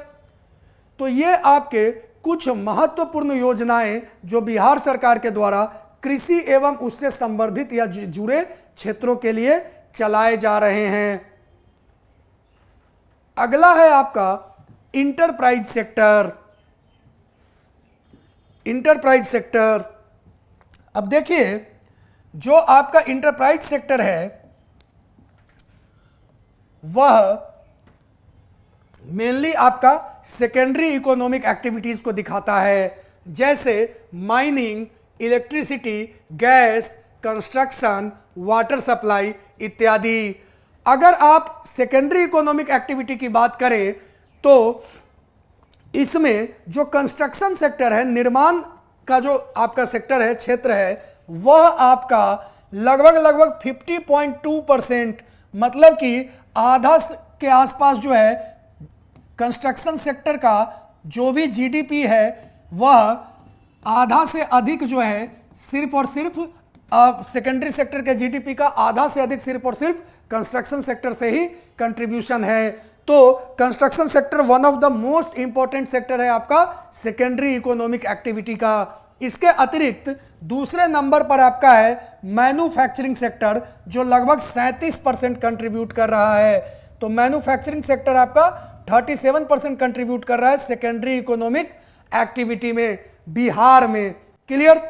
तो ये आपके कुछ महत्वपूर्ण योजनाएं जो बिहार सरकार के द्वारा कृषि एवं उससे संबंधित या जुड़े क्षेत्रों के लिए चलाए जा रहे हैं। अगला है आपका इंटरप्राइज सेक्टर। इंटरप्राइज सेक्टर, अब देखिए जो आपका इंटरप्राइज सेक्टर है वह मेनली आपका सेकेंडरी इकोनॉमिक एक्टिविटीज को दिखाता है, जैसे mining, electricity, gas, construction, water supply इत्यादि। अगर आप सेकेंडरी इकोनॉमिक एक्टिविटी की बात करें तो इसमें जो कंस्ट्रक्शन सेक्टर है, निर्माण का जो आपका सेक्टर है, क्षेत्र है, वह आपका लगभग 50.2% मतलब कि आधा के आसपास जो है कंस्ट्रक्शन सेक्टर का जो भी जीडीपी है वह आधा से अधिक जो है सिर्फ और सिर्फ सेकेंडरी सेक्टर के जीडीपी का आधा से अधिक सिर्फ और सिर्फ कंस्ट्रक्शन सेक्टर से ही कंट्रीब्यूशन है। तो construction sector one of the most important sector है आपका सेकेंडरी इकोनॉमिक एक्टिविटी का। इसके अतिरिक्त दूसरे नंबर पर आपका है मैन्युफैक्चरिंग सेक्टर, जो लगभग 37% कंट्रीब्यूट कर रहा है। तो मैन्युफैक्चरिंग सेक्टर आपका 37% कंट्रीब्यूट कर रहा है सेकेंडरी इकोनॉमिक एक्टिविटी में बिहार में। क्लियर?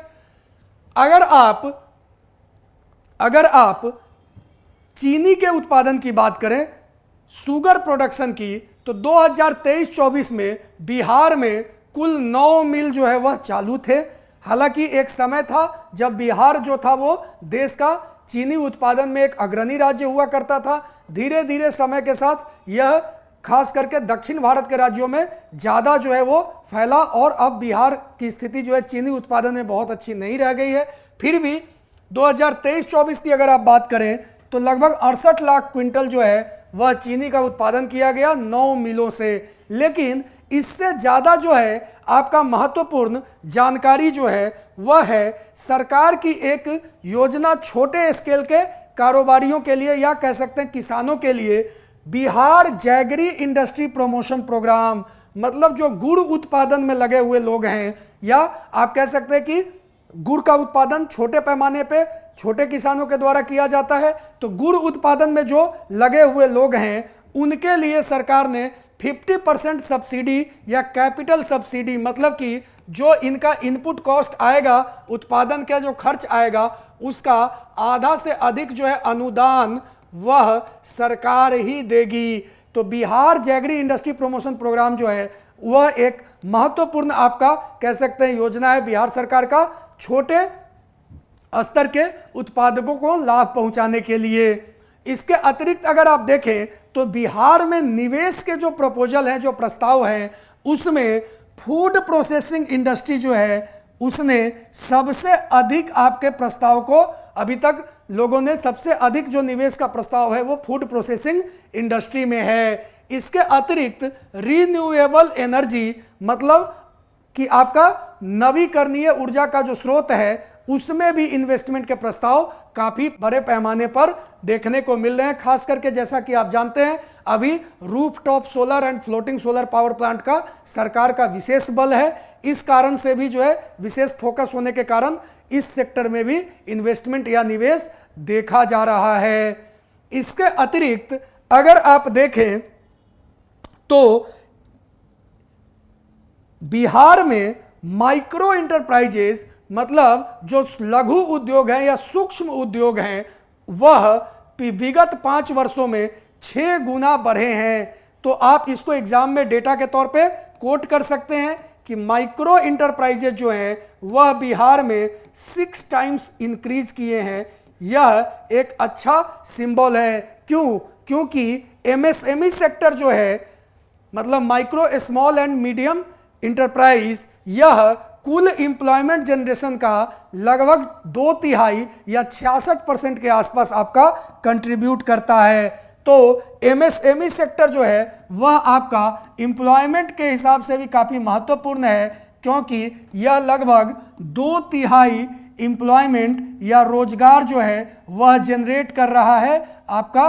अगर आप चीनी के उत्पादन की बात करें, शुगर प्रोडक्शन की, तो 2023-24 में बिहार में कुल 9 मिल जो है वह चालू थे। हालांकि एक समय था जब बिहार जो था वो देश का चीनी उत्पादन में एक अग्रणी राज्य हुआ करता था। धीरे धीरे समय के साथ यह खास करके दक्षिण भारत के राज्यों में ज़्यादा जो है वो फैला और अब बिहार की स्थिति जो है चीनी उत्पादन में बहुत अच्छी नहीं रह गई है। फिर भी 2023-24 की अगर आप बात करें तो लगभग 68 लाख क्विंटल जो है वह चीनी का उत्पादन किया गया 9 मिलों से। लेकिन इससे ज़्यादा जो है आपका महत्वपूर्ण जानकारी जो है वह है सरकार की एक योजना छोटे स्केल के कारोबारियों के लिए या कह सकते हैं किसानों के लिए, Bihar jaggery industry promotion programme. मतलब जो गुड़ उत्पादन में लगे हुए लोग हैं या आप कह सकते हैं कि गुड़ का उत्पादन छोटे पैमाने पे छोटे किसानों के द्वारा किया जाता है, तो गुड़ उत्पादन में जो लगे हुए लोग हैं उनके लिए सरकार ने 50% सब्सिडी या कैपिटल सब्सिडी, मतलब कि जो इनका इनपुट कॉस्ट आएगा, उत्पादन का जो खर्च आएगा, उसका आधा से अधिक जो है अनुदान वह सरकार ही देगी। तो Bihar jaggery industry promotion programme जो है वह एक महत्वपूर्ण आपका कह सकते हैं योजना है बिहार सरकार का, छोटे स्तर के उत्पादकों को लाभ पहुंचाने के लिए। इसके अतिरिक्त अगर आप देखें तो बिहार में निवेश के जो प्रपोजल हैं, जो प्रस्ताव हैं, उसमें फूड प्रोसेसिंग इंडस्ट्री जो है उसने सबसे अधिक आपके प्रस्ताव को, अभी तक लोगों ने सबसे अधिक जो निवेश का प्रस्ताव है वो फूड प्रोसेसिंग इंडस्ट्री में है। इसके अतिरिक्त रिन्यूएबल एनर्जी, मतलब कि आपका नवीकरणीय ऊर्जा का जो स्रोत है उसमें भी इन्वेस्टमेंट के प्रस्ताव काफी बड़े पैमाने पर देखने को मिल रहे हैं। खास करके जैसा कि आप जानते हैं अभी rooftop solar and floating solar power plant का सरकार का विशेष बल है, इस कारण से भी जो है विशेष फोकस होने के कारण इस सेक्टर में भी इन्वेस्टमेंट या निवेश देखा जा रहा है। इसके अतिरिक्त अगर आप देखें तो बिहार में माइक्रो इंटरप्राइजेस, मतलब जो लघु उद्योग हैं या सूक्ष्म उद्योग हैं, वह विगत 5 वर्षों में 6 गुना बढ़े हैं। तो आप इसको एग्जाम में डेटा के तौर पे कोट कर सकते हैं कि माइक्रो इंटरप्राइजेज जो हैं वह बिहार में 6 टाइम्स इंक्रीज किए हैं। यह एक अच्छा सिंबल है। क्यों? क्योंकि एमएसएमई सेक्टर जो है, मतलब micro small and medium enterprise, यह कुल एम्प्लॉयमेंट जनरेशन का लगभग 2/3 या 66% के आसपास आपका कंट्रीब्यूट करता है। तो एमएसएमई सेक्टर जो है वह आपका एम्प्लॉयमेंट के हिसाब से भी काफ़ी महत्वपूर्ण है, क्योंकि यह लगभग 2/3 एम्प्लॉयमेंट या रोजगार जो है वह जनरेट कर रहा है आपका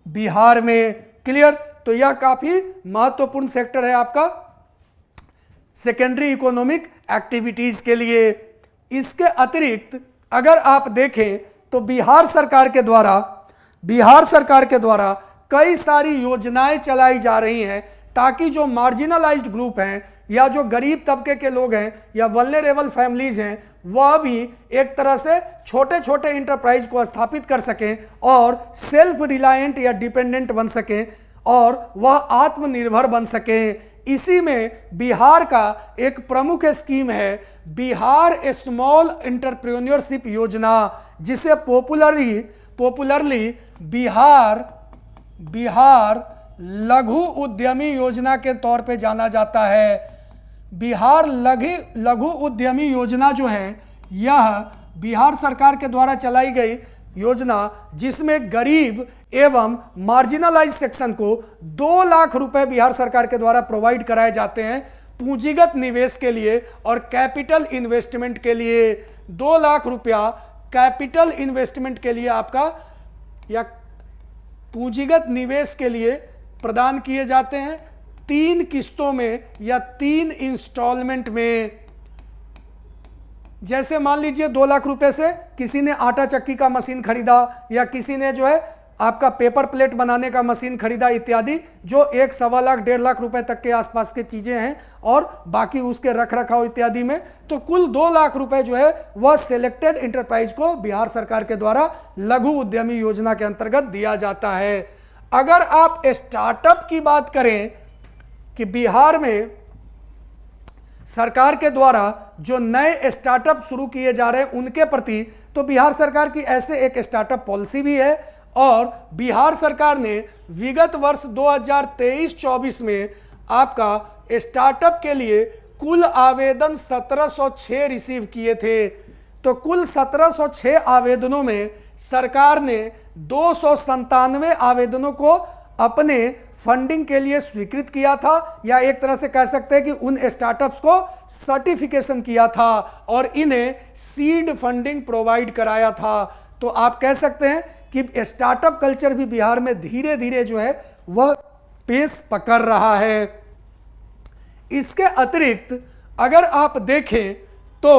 बिहार में। क्लियर? तो यह काफ़ी महत्वपूर्ण सेक्टर है आपका सेकेंडरी इकोनॉमिक एक्टिविटीज के लिए। इसके अतिरिक्त अगर आप देखें तो बिहार सरकार के द्वारा कई सारी योजनाएं चलाई जा रही हैं ताकि जो मार्जिनलाइज्ड ग्रुप हैं या जो गरीब तबके के लोग हैं या वल्नरेबल फैमिलीज हैं वह भी एक तरह से छोटे छोटे इंटरप्राइज को स्थापित कर सकें और सेल्फ रिलायंट या डिपेंडेंट बन सकें और वह आत्मनिर्भर बन सकें। इसी में बिहार का एक प्रमुख स्कीम है बिहार स्मॉल एंटरप्रेन्योरशिप योजना, जिसे पॉपुलरली बिहार लघु उद्यमी योजना के तौर पे जाना जाता है। बिहार लघु उद्यमी योजना जो है यह बिहार सरकार के द्वारा चलाई गई योजना, जिसमें गरीब एवं मार्जिनलाइज सेक्शन को 2 लाख रुपए बिहार सरकार के द्वारा प्रोवाइड कराए जाते हैं पूंजीगत निवेश के लिए और कैपिटल इन्वेस्टमेंट के लिए। 2 लाख रुपया कैपिटल इन्वेस्टमेंट के लिए आपका या पूंजीगत निवेश के लिए प्रदान किए जाते हैं 3 किस्तों में या 3 इंस्टॉलमेंट में। जैसे मान लीजिए 2 लाख रुपए से किसी ने आटा चक्की का मशीन खरीदा या किसी ने जो है आपका पेपर प्लेट बनाने का मशीन खरीदा इत्यादि, जो 1-1.25 लाख 1.5 लाख रुपए तक के आसपास के चीजें हैं और बाकी उसके रख रखाव इत्यादि में, तो कुल 2 लाख रुपए जो है वह सिलेक्टेड इंटरप्राइज को बिहार सरकार के द्वारा लघु उद्यमी योजना के अंतर्गत दिया जाता है। अगर आप स्टार्टअप की बात करें कि बिहार में सरकार के द्वारा जो नए स्टार्टअप शुरू किए जा रहे हैं उनके प्रति, तो बिहार सरकार की ऐसे एक स्टार्टअप पॉलिसी भी है और बिहार सरकार ने विगत वर्ष 2023-24 में आपका स्टार्टअप के लिए कुल आवेदन 1706 रिसीव किए थे। तो कुल 1706 आवेदनों में सरकार ने 297 आवेदनों को अपने फंडिंग के लिए स्वीकृत किया था, या एक तरह से कह सकते हैं कि उन स्टार्टअप्स को सर्टिफिकेशन किया था और इन्हें सीड फंडिंग प्रोवाइड कराया था। तो आप कह सकते हैं कि स्टार्टअप कल्चर भी बिहार में धीरे धीरे जो है वह पेस पकड़ रहा है। इसके अतिरिक्त अगर आप देखें तो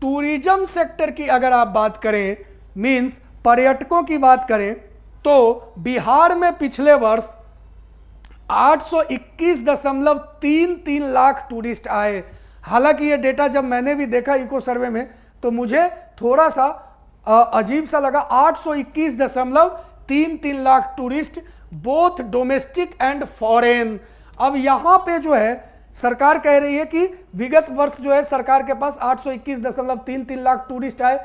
टूरिज्म सेक्टर की अगर आप बात करें, मींस पर्यटकों की बात करें, तो बिहार में पिछले वर्ष 821.33 लाख टूरिस्ट आए। हालांकि ये डेटा जब मैंने भी देखा इको सर्वे में तो मुझे थोड़ा सा अजीब सा लगा। 821.33 lakh tourist, both domestic and foreign. अब यहाँ पे जो है सरकार कह रही है कि विगत वर्ष जो है सरकार के पास 821.33 लाख टूरिस्ट आए,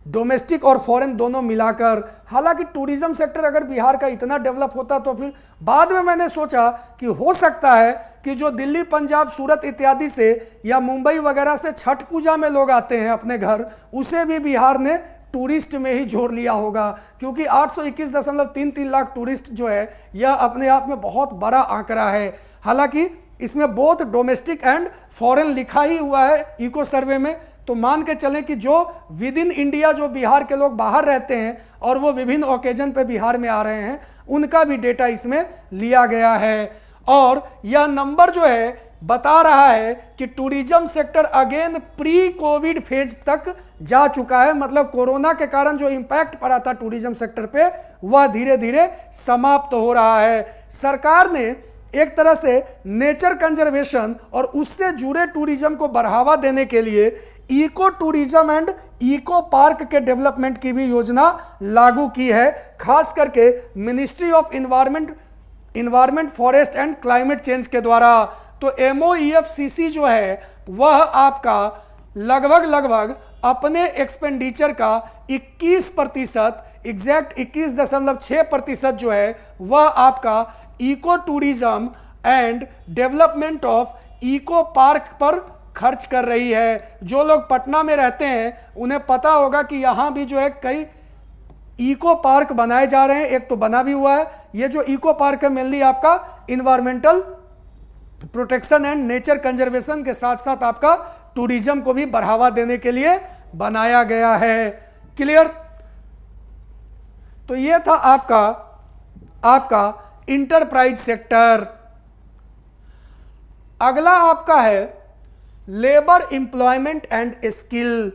डोमेस्टिक और फॉरेन दोनों मिलाकर। हालांकि टूरिज्म सेक्टर अगर बिहार का इतना डेवलप होता तो फिर बाद में मैंने सोचा कि हो सकता है कि जो दिल्ली, पंजाब, सूरत इत्यादि से या मुंबई वगैरह से छठ पूजा में लोग आते हैं अपने घर, उसे भी बिहार ने टूरिस्ट में ही जोड़ लिया होगा, क्योंकि 821.33 लाख टूरिस्ट जो है यह अपने आप में बहुत बड़ा आंकड़ा है। हालांकि इसमें बोथ डोमेस्टिक एंड फॉरेन लिखा ही हुआ है इको सर्वे में, तो मान के चलें कि जो विद इन इंडिया जो बिहार के लोग बाहर रहते हैं और वो विभिन्न ओकेजन पे बिहार में आ रहे हैं, उनका भी डेटा इसमें लिया गया है। और यह नंबर जो है बता रहा है कि tourism sector again pre Covid phase तक जा चुका है। मतलब कोरोना के कारण जो इम्पैक्ट पड़ा था टूरिज्म सेक्टर पे वह धीरे धीरे समाप्त हो रहा है। सरकार ने एक तरह से नेचर कंजर्वेशन और उससे जुड़े टूरिज्म को बढ़ावा देने के लिए eco tourism and eco park के डेवलपमेंट की भी योजना लागू की है, खास करके ministry of environment, forest and climate change के द्वारा। तो MOEFCC जो है वह आपका लगभग अपने एक्सपेंडिचर का 21%, एग्जैक्ट 21.6% जो है वह आपका eco tourism and development of eco park पर खर्च कर रही है। जो लोग पटना में रहते हैं उन्हें पता होगा कि यहाँ भी जो है कई इको पार्क बनाए जा रहे हैं, एक तो बना भी हुआ है। ये जो इको पार्क है मेनली आपका environmental protection and nature conservation के साथ साथ आपका टूरिज्म को भी बढ़ावा देने के लिए बनाया गया है। क्लियर? तो ये था आपका इंटरप्राइज सेक्टर। अगला आपका है labour employment and skill.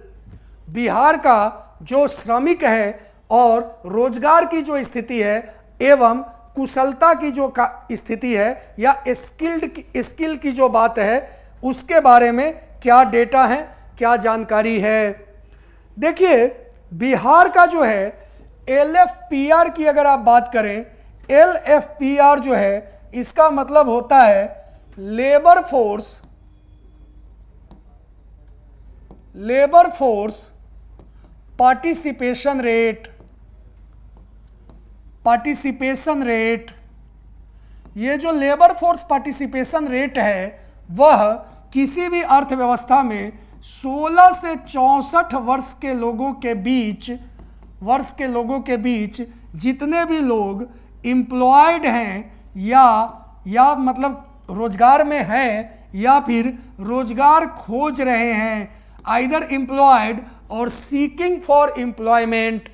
Bihar का जो श्रमिक है और रोजगार की जो स्थिति है एवं कुशलता की जो स्थिति है या स्किल की जो बात है उसके बारे में क्या डेटा है, क्या जानकारी है। देखिए बिहार का जो है LFPR की अगर आप बात करें, LFPR जो है इसका मतलब होता है लेबर फोर्स पार्टिसिपेशन रेट। ये जो लेबर फोर्स पार्टिसिपेशन रेट है वह किसी भी अर्थव्यवस्था में 16 से 64 वर्ष के लोगों के बीच जितने भी लोग एम्प्लॉयड हैं या मतलब रोजगार में हैं या फिर रोजगार खोज रहे हैं, आइदर एम्प्लॉयड और सीकिंग फॉर एम्प्लॉयमेंट,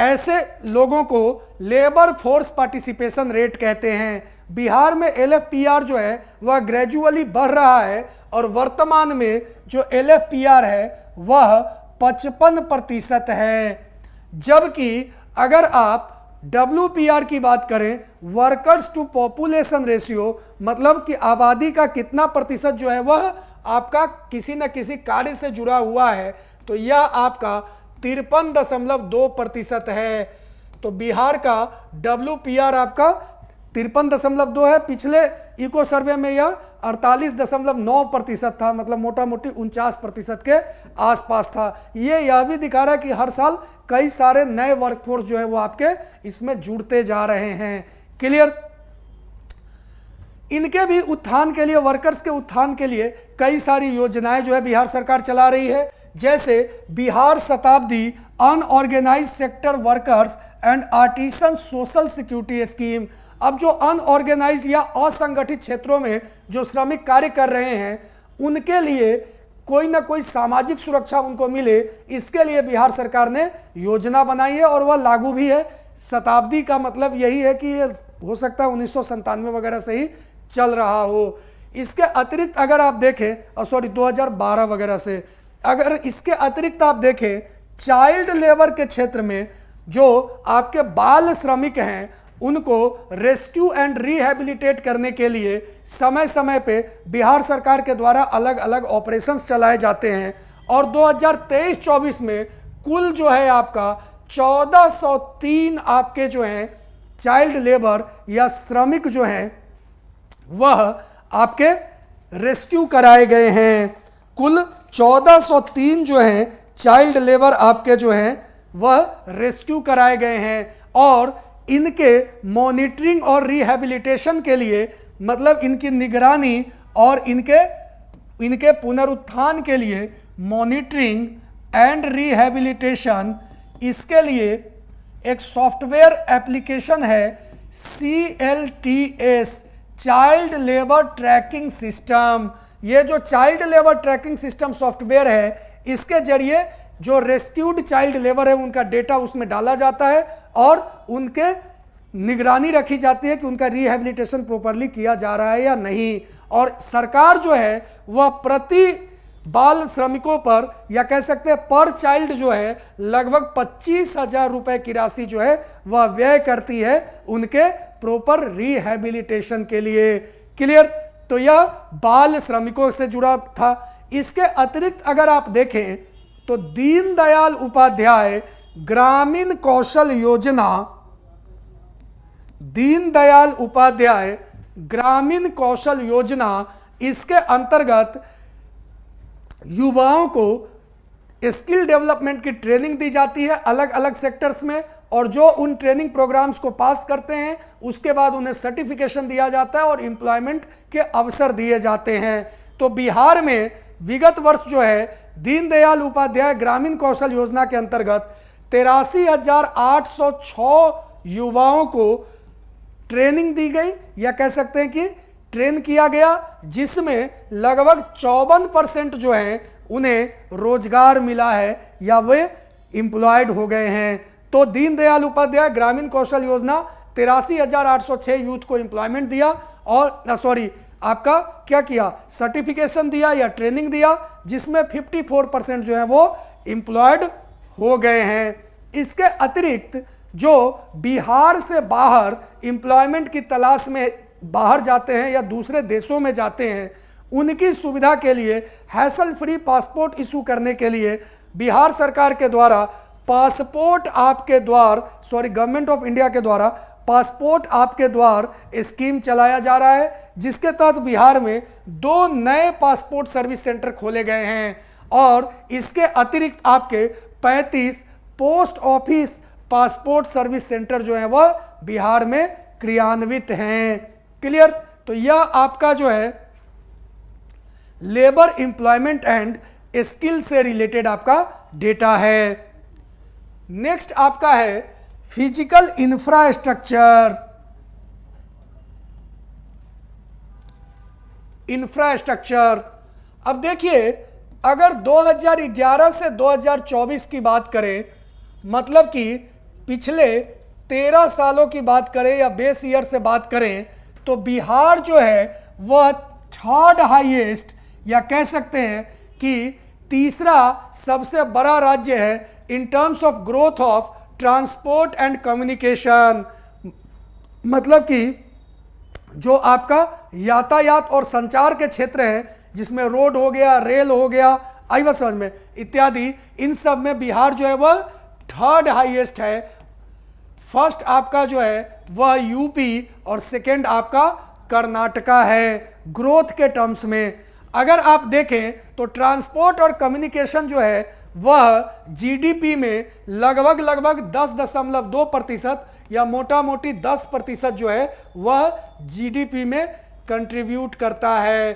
ऐसे लोगों को लेबर फोर्स पार्टिसिपेशन रेट कहते हैं। बिहार में LFPR जो है वह ग्रेजुअली बढ़ रहा है और वर्तमान में जो LFPR है वह 55% है। जबकि अगर आप WPR की बात करें, वर्कर्स टू पॉपुलेशन रेशियो, मतलब कि आबादी का कितना प्रतिशत जो है वह आपका किसी न किसी कार्य से जुड़ा हुआ है, तो यह आपका 53.2% है। तो बिहार का WPR आपका 53.2 है। पिछले इको सर्वे में यह 48.9% था, मतलब मोटा मोटी 49% के आसपास था। यह भी दिखा रहा है कि हर साल कई सारे नए वर्कफोर्स जो है वो आपके इसमें जुड़ते जा रहे हैं। क्लियर? इनके भी उत्थान के लिए, वर्कर्स के उत्थान के लिए कई सारी योजनाएं जो है बिहार सरकार चला रही है, जैसे बिहार शताब्दी unorganised sector workers and artisan social security scheme. अब जो अनऑर्गेनाइज्ड या असंगठित क्षेत्रों में जो श्रमिक कार्य कर रहे हैं उनके लिए कोई ना कोई सामाजिक सुरक्षा उनको मिले, इसके लिए बिहार सरकार ने योजना बनाई है और वह लागू भी है। शताब्दी का मतलब यही है कि ये हो सकता है 1997 वगैरह से ही चल रहा हो। इसके अतिरिक्त अगर आप देखें 2012 वगैरह से, अगर इसके अतिरिक्त आप देखें चाइल्ड लेबर के क्षेत्र में जो आपके बाल श्रमिक हैं उनको रेस्क्यू एंड रिहैबिलिटेट करने के लिए समय समय पे बिहार सरकार के द्वारा अलग अलग ऑपरेशंस चलाए जाते हैं। और 2023-24 में कुल जो है आपका 1403 आपके जो हैं चाइल्ड लेबर या श्रमिक जो हैं वह आपके रेस्क्यू कराए गए हैं। कुल 1403 जो हैं चाइल्ड लेबर आपके जो हैं वह रेस्क्यू कराए गए हैं। और इनके मॉनिटरिंग और रिहैबिलिटेशन के लिए, मतलब इनकी निगरानी और इनके पुनरुत्थान के लिए मॉनिटरिंग एंड रिहैबिलिटेशन, इसके लिए एक सॉफ्टवेयर एप्लीकेशन है CLTS, child labour tracking system. ये जो child labour tracking system software है, इसके जरिए जो रेस्क्यूड चाइल्ड लेबर है उनका डेटा उसमें डाला जाता है और उनके निगरानी रखी जाती है कि उनका रिहैबिलिटेशन प्रॉपरली किया जा रहा है या नहीं। और सरकार जो है वह प्रति बाल श्रमिकों पर, या कह सकते हैं पर चाइल्ड जो है, लगभग 25,000 रुपए की राशि जो है वह व्यय करती है उनके प्रॉपर रिहैबिलिटेशन के लिए। क्लियर? तो यह बाल श्रमिकों से जुड़ा था। इसके अतिरिक्त अगर आप देखें तो दीनदयाल उपाध्याय ग्रामीण कौशल योजना, दीनदयाल उपाध्याय ग्रामीण कौशल योजना, इसके अंतर्गत युवाओं को स्किल डेवलपमेंट की ट्रेनिंग दी जाती है अलग अलग सेक्टर्स में, और जो उन ट्रेनिंग प्रोग्राम्स को पास करते हैं उसके बाद उन्हें सर्टिफिकेशन दिया जाता है और एम्प्लॉयमेंट के अवसर दिए जाते हैं। तो बिहार में विगत वर्ष जो है दीनदयाल उपाध्याय ग्रामीण कौशल योजना के अंतर्गत 83,806 युवाओं को ट्रेनिंग दी गई, या कह सकते हैं कि ट्रेन किया गया, जिसमें लगभग 54% जो हैं उन्हें रोजगार मिला है या वे एम्प्लॉयड हो गए हैं। तो दीनदयाल उपाध्याय ग्रामीण कौशल योजना 83,806 यूथ को एम्प्लॉयमेंट दिया और आपका क्या किया, सर्टिफिकेशन दिया या ट्रेनिंग दिया, जिसमें 54% जो है वो एम्प्लॉयड हो गए हैं। इसके अतिरिक्त जो बिहार से बाहर एम्प्लॉयमेंट की तलाश में बाहर जाते हैं या दूसरे देशों में जाते हैं, उनकी सुविधा के लिए हैसल फ्री पासपोर्ट इशू करने के लिए बिहार सरकार के द्वारा पासपोर्ट आपके द्वार गवर्नमेंट ऑफ इंडिया के द्वारा पासपोर्ट आपके द्वार स्कीम चलाया जा रहा है, जिसके तहत बिहार में 2 नए पासपोर्ट सर्विस सेंटर खोले गए हैं। और इसके अतिरिक्त आपके 35 post office passport service centre जो है वह बिहार में क्रियान्वित हैं। क्लियर? तो यह आपका जो है लेबर एम्प्लॉयमेंट एंड स्किल से रिलेटेड आपका डेटा है। नेक्स्ट आपका है फिजिकल इंफ्रास्ट्रक्चर। अब देखिए, अगर 2011 से 2024 की बात करें, मतलब कि पिछले 13 सालों की बात करें या बेस ईयर से बात करें, तो बिहार जो है वह 3rd हाईएस्ट, या कह सकते हैं कि तीसरा सबसे बड़ा राज्य है in terms of growth of transport and communication. मतलब कि जो आपका यातायात और संचार के क्षेत्र हैं, जिसमें रोड हो गया, रेल हो गया, आई बात समझ में, इत्यादि, इन सब में बिहार जो है वह 3rd हाईएस्ट है। फर्स्ट आपका जो है वह यूपी और सेकंड आपका कर्नाटका है ग्रोथ के टर्म्स में। अगर आप देखें तो ट्रांसपोर्ट और कम्युनिकेशन जो है वह जीडीपी में लगभग 10.2% या मोटा मोटी 10% जो है वह जीडीपी में कंट्रीब्यूट करता है।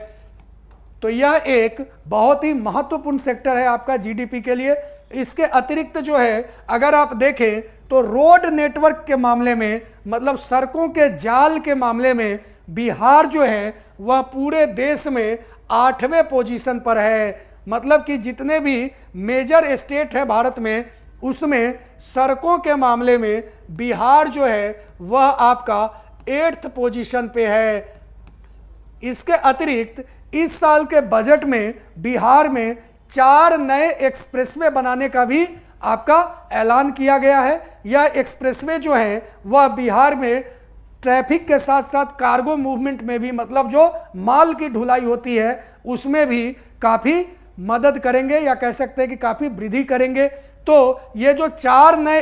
तो यह एक बहुत ही महत्वपूर्ण सेक्टर है आपका जीडीपी के लिए। इसके अतिरिक्त जो है अगर आप देखें तो रोड नेटवर्क के मामले में, मतलब सड़कों के जाल के मामले में बिहार जो है वह पूरे देश में 8वें पोजीशन पर है। मतलब कि जितने भी मेजर स्टेट है भारत में, उसमें सड़कों के मामले में बिहार जो है वह आपका 8th पोजीशन पे है। इसके अतिरिक्त इस साल के बजट में बिहार में 4 नए एक्सप्रेसवे बनाने का भी आपका ऐलान किया गया है। यह एक्सप्रेसवे जो है वह बिहार में ट्रैफिक के साथ साथ कार्गो मूवमेंट में भी, मतलब जो माल की ढुलाई होती है उसमें भी काफ़ी मदद करेंगे, या कह सकते हैं कि काफ़ी वृद्धि करेंगे। तो ये जो 4 नए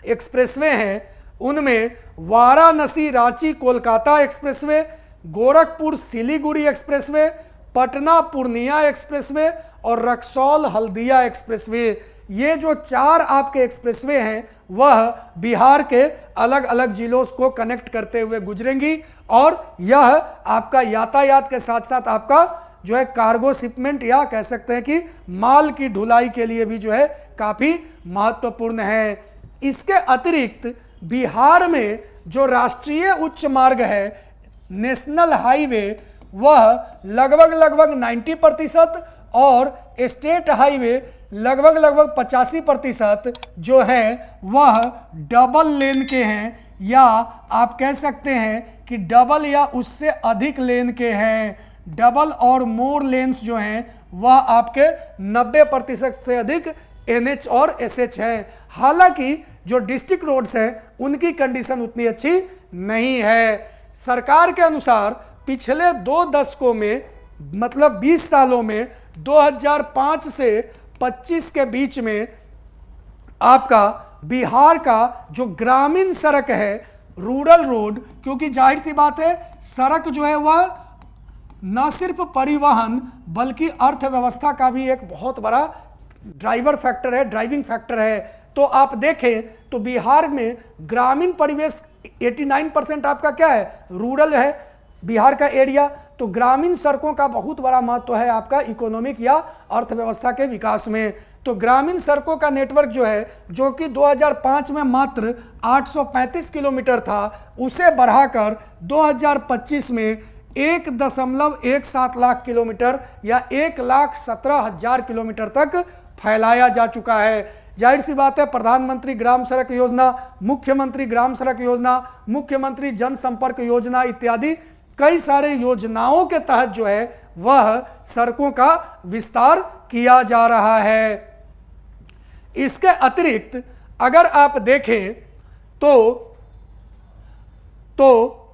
एक्सप्रेसवे हैं उनमें Varanasi Ranchi Kolkata expressway, Gorakhpur Siliguri expressway, Patna Purnia expressway और रक्सौल हल्दिया एक्सप्रेसवे, ये जो 4 आपके एक्सप्रेसवे हैं वह बिहार के अलग अलग जिलों को कनेक्ट करते हुए गुजरेंगी। और यह आपका यातायात के साथ साथ आपका जो है कार्गो शिपमेंट, या कह सकते हैं कि माल की ढुलाई के लिए भी जो है काफ़ी महत्वपूर्ण है। इसके अतिरिक्त बिहार में जो राष्ट्रीय उच्च मार्ग है, नेशनल हाईवे, वह लगभग 90% और स्टेट हाईवे लगभग 85% जो है वह डबल लेन के हैं, या आप कह सकते हैं कि डबल या उससे अधिक लेन के हैं। डबल और मोर लेन्स जो हैं वह आपके 90% से अधिक NH और SH हैं। हालांकि जो डिस्ट्रिक्ट रोड्स हैं उनकी कंडीशन उतनी अच्छी नहीं है। सरकार के अनुसार पिछले 2 दशकों में, मतलब 20 सालों में, 2005 से 25 के बीच में आपका बिहार का जो ग्रामीण सड़क है, रूरल रोड, क्योंकि जाहिर सी बात है सड़क जो है वह न सिर्फ परिवहन बल्कि अर्थव्यवस्था का भी एक बहुत बड़ा ड्राइविंग फैक्टर है। तो आप देखें तो बिहार में ग्रामीण परिवेश 89% आपका क्या है, रूरल है बिहार का एरिया। तो ग्रामीण सड़कों का बहुत बड़ा महत्व है आपका इकोनॉमिक या अर्थव्यवस्था के विकास में। तो ग्रामीण सड़कों का नेटवर्क जो है, जो कि 2005 में मात्र 835 किलोमीटर था, उसे बढ़ाकर 2025 में 1.17 लाख किलोमीटर या 1,17,000 किलोमीटर तक फैलाया जा चुका है। जाहिर सी बात है प्रधानमंत्री ग्राम सड़क योजना, मुख्यमंत्री ग्राम सड़क योजना, मुख्यमंत्री जनसंपर्क योजना इत्यादि कई सारे योजनाओं के तहत जो है वह सड़कों का विस्तार किया जा रहा है। इसके अतिरिक्त अगर आप देखें तो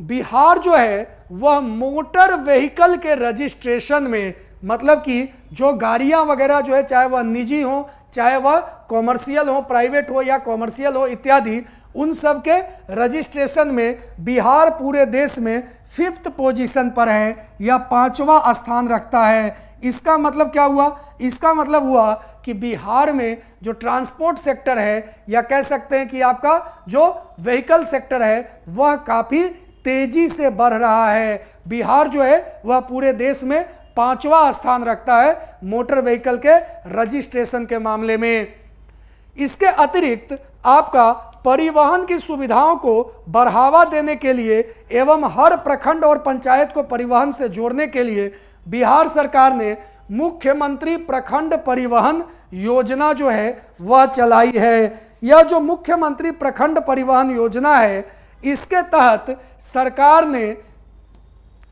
बिहार जो है वह मोटर व्हीकल के रजिस्ट्रेशन में, मतलब कि जो गाड़ियां वगैरह जो है, चाहे वह निजी हो, चाहे वह कॉमर्शियल हो, प्राइवेट हो या कॉमर्शियल हो इत्यादि, उन सब के रजिस्ट्रेशन में बिहार पूरे देश में 5th पोजीशन पर है या 5वां स्थान रखता है। इसका मतलब क्या हुआ? इसका मतलब हुआ कि बिहार में जो ट्रांसपोर्ट सेक्टर है, या कह सकते हैं कि आपका जो व्हीकल सेक्टर है, वह काफ़ी तेजी से बढ़ रहा है। बिहार जो है वह पूरे देश में 5वां स्थान रखता है मोटर व्हीकल के रजिस्ट्रेशन के मामले में। इसके अतिरिक्त आपका परिवहन की सुविधाओं को बढ़ावा देने के लिए एवं हर प्रखंड और पंचायत को परिवहन से जोड़ने के लिए बिहार सरकार ने मुख्यमंत्री प्रखंड परिवहन योजना जो है वह चलाई है। यह जो मुख्यमंत्री प्रखंड परिवहन योजना है, इसके तहत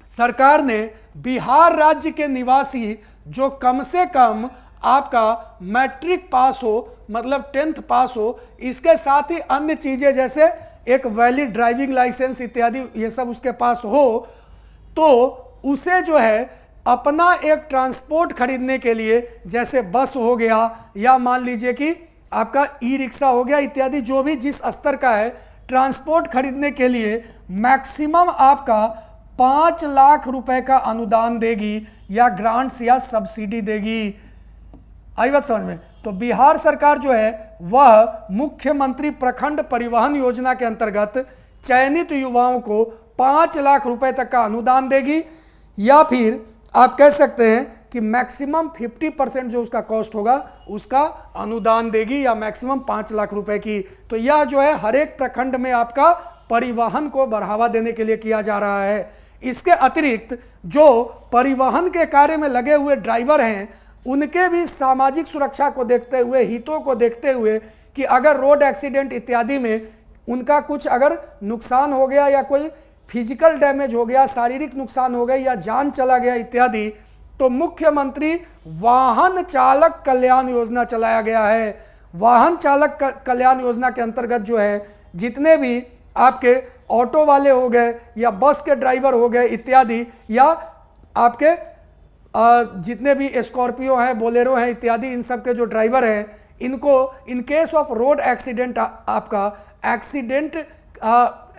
सरकार ने बिहार राज्य के निवासी जो कम से कम आपका मैट्रिक पास हो, मतलब 10th पास हो, इसके साथ ही अन्य चीज़ें जैसे एक वैलिड ड्राइविंग लाइसेंस इत्यादि ये सब उसके पास हो, तो उसे जो है अपना एक ट्रांसपोर्ट खरीदने के लिए, जैसे बस हो गया या मान लीजिए कि आपका ई-रिक्शा हो गया इत्यादि, जो भी जिस स्तर का है, ट्रांसपोर्ट खरीदने के लिए मैक्सिमम आपका 5 लाख रुपए का अनुदान देगी या ग्रांट्स या सब्सिडी देगी। आई बात समझ में? तो बिहार सरकार जो है वह मुख्यमंत्री प्रखंड परिवहन योजना के अंतर्गत चयनित युवाओं को 5 लाख रुपए तक का अनुदान देगी, या फिर आप कह सकते हैं कि मैक्सिमम 50% जो उसका कॉस्ट होगा उसका अनुदान देगी, या मैक्सिमम 5 लाख रुपए की। तो यह जो है हर एक प्रखंड में आपका परिवहन को बढ़ावा देने के लिए किया जा रहा है। इसके अतिरिक्त जो परिवहन के कार्य में लगे हुए ड्राइवर हैं, उनके भी सामाजिक सुरक्षा को देखते हुए, हितों को देखते हुए, कि अगर रोड एक्सीडेंट इत्यादि में उनका कुछ अगर नुकसान हो गया या कोई फिजिकल डैमेज हो गया, शारीरिक नुकसान हो गया या जान चला गया इत्यादि, तो तो मुख्यमंत्री वाहन चालक कल्याण योजना चलाया गया है। वाहन चालक कल्याण योजना के अंतर्गत जो है जितने भी आपके ऑटो वाले हो गए या बस के ड्राइवर हो गए इत्यादि, या आपके जितने भी स्कॉर्पियो हैं, बोलेरो हैं इत्यादि, इन सब के जो ड्राइवर हैं, इनको in case of road accident आपका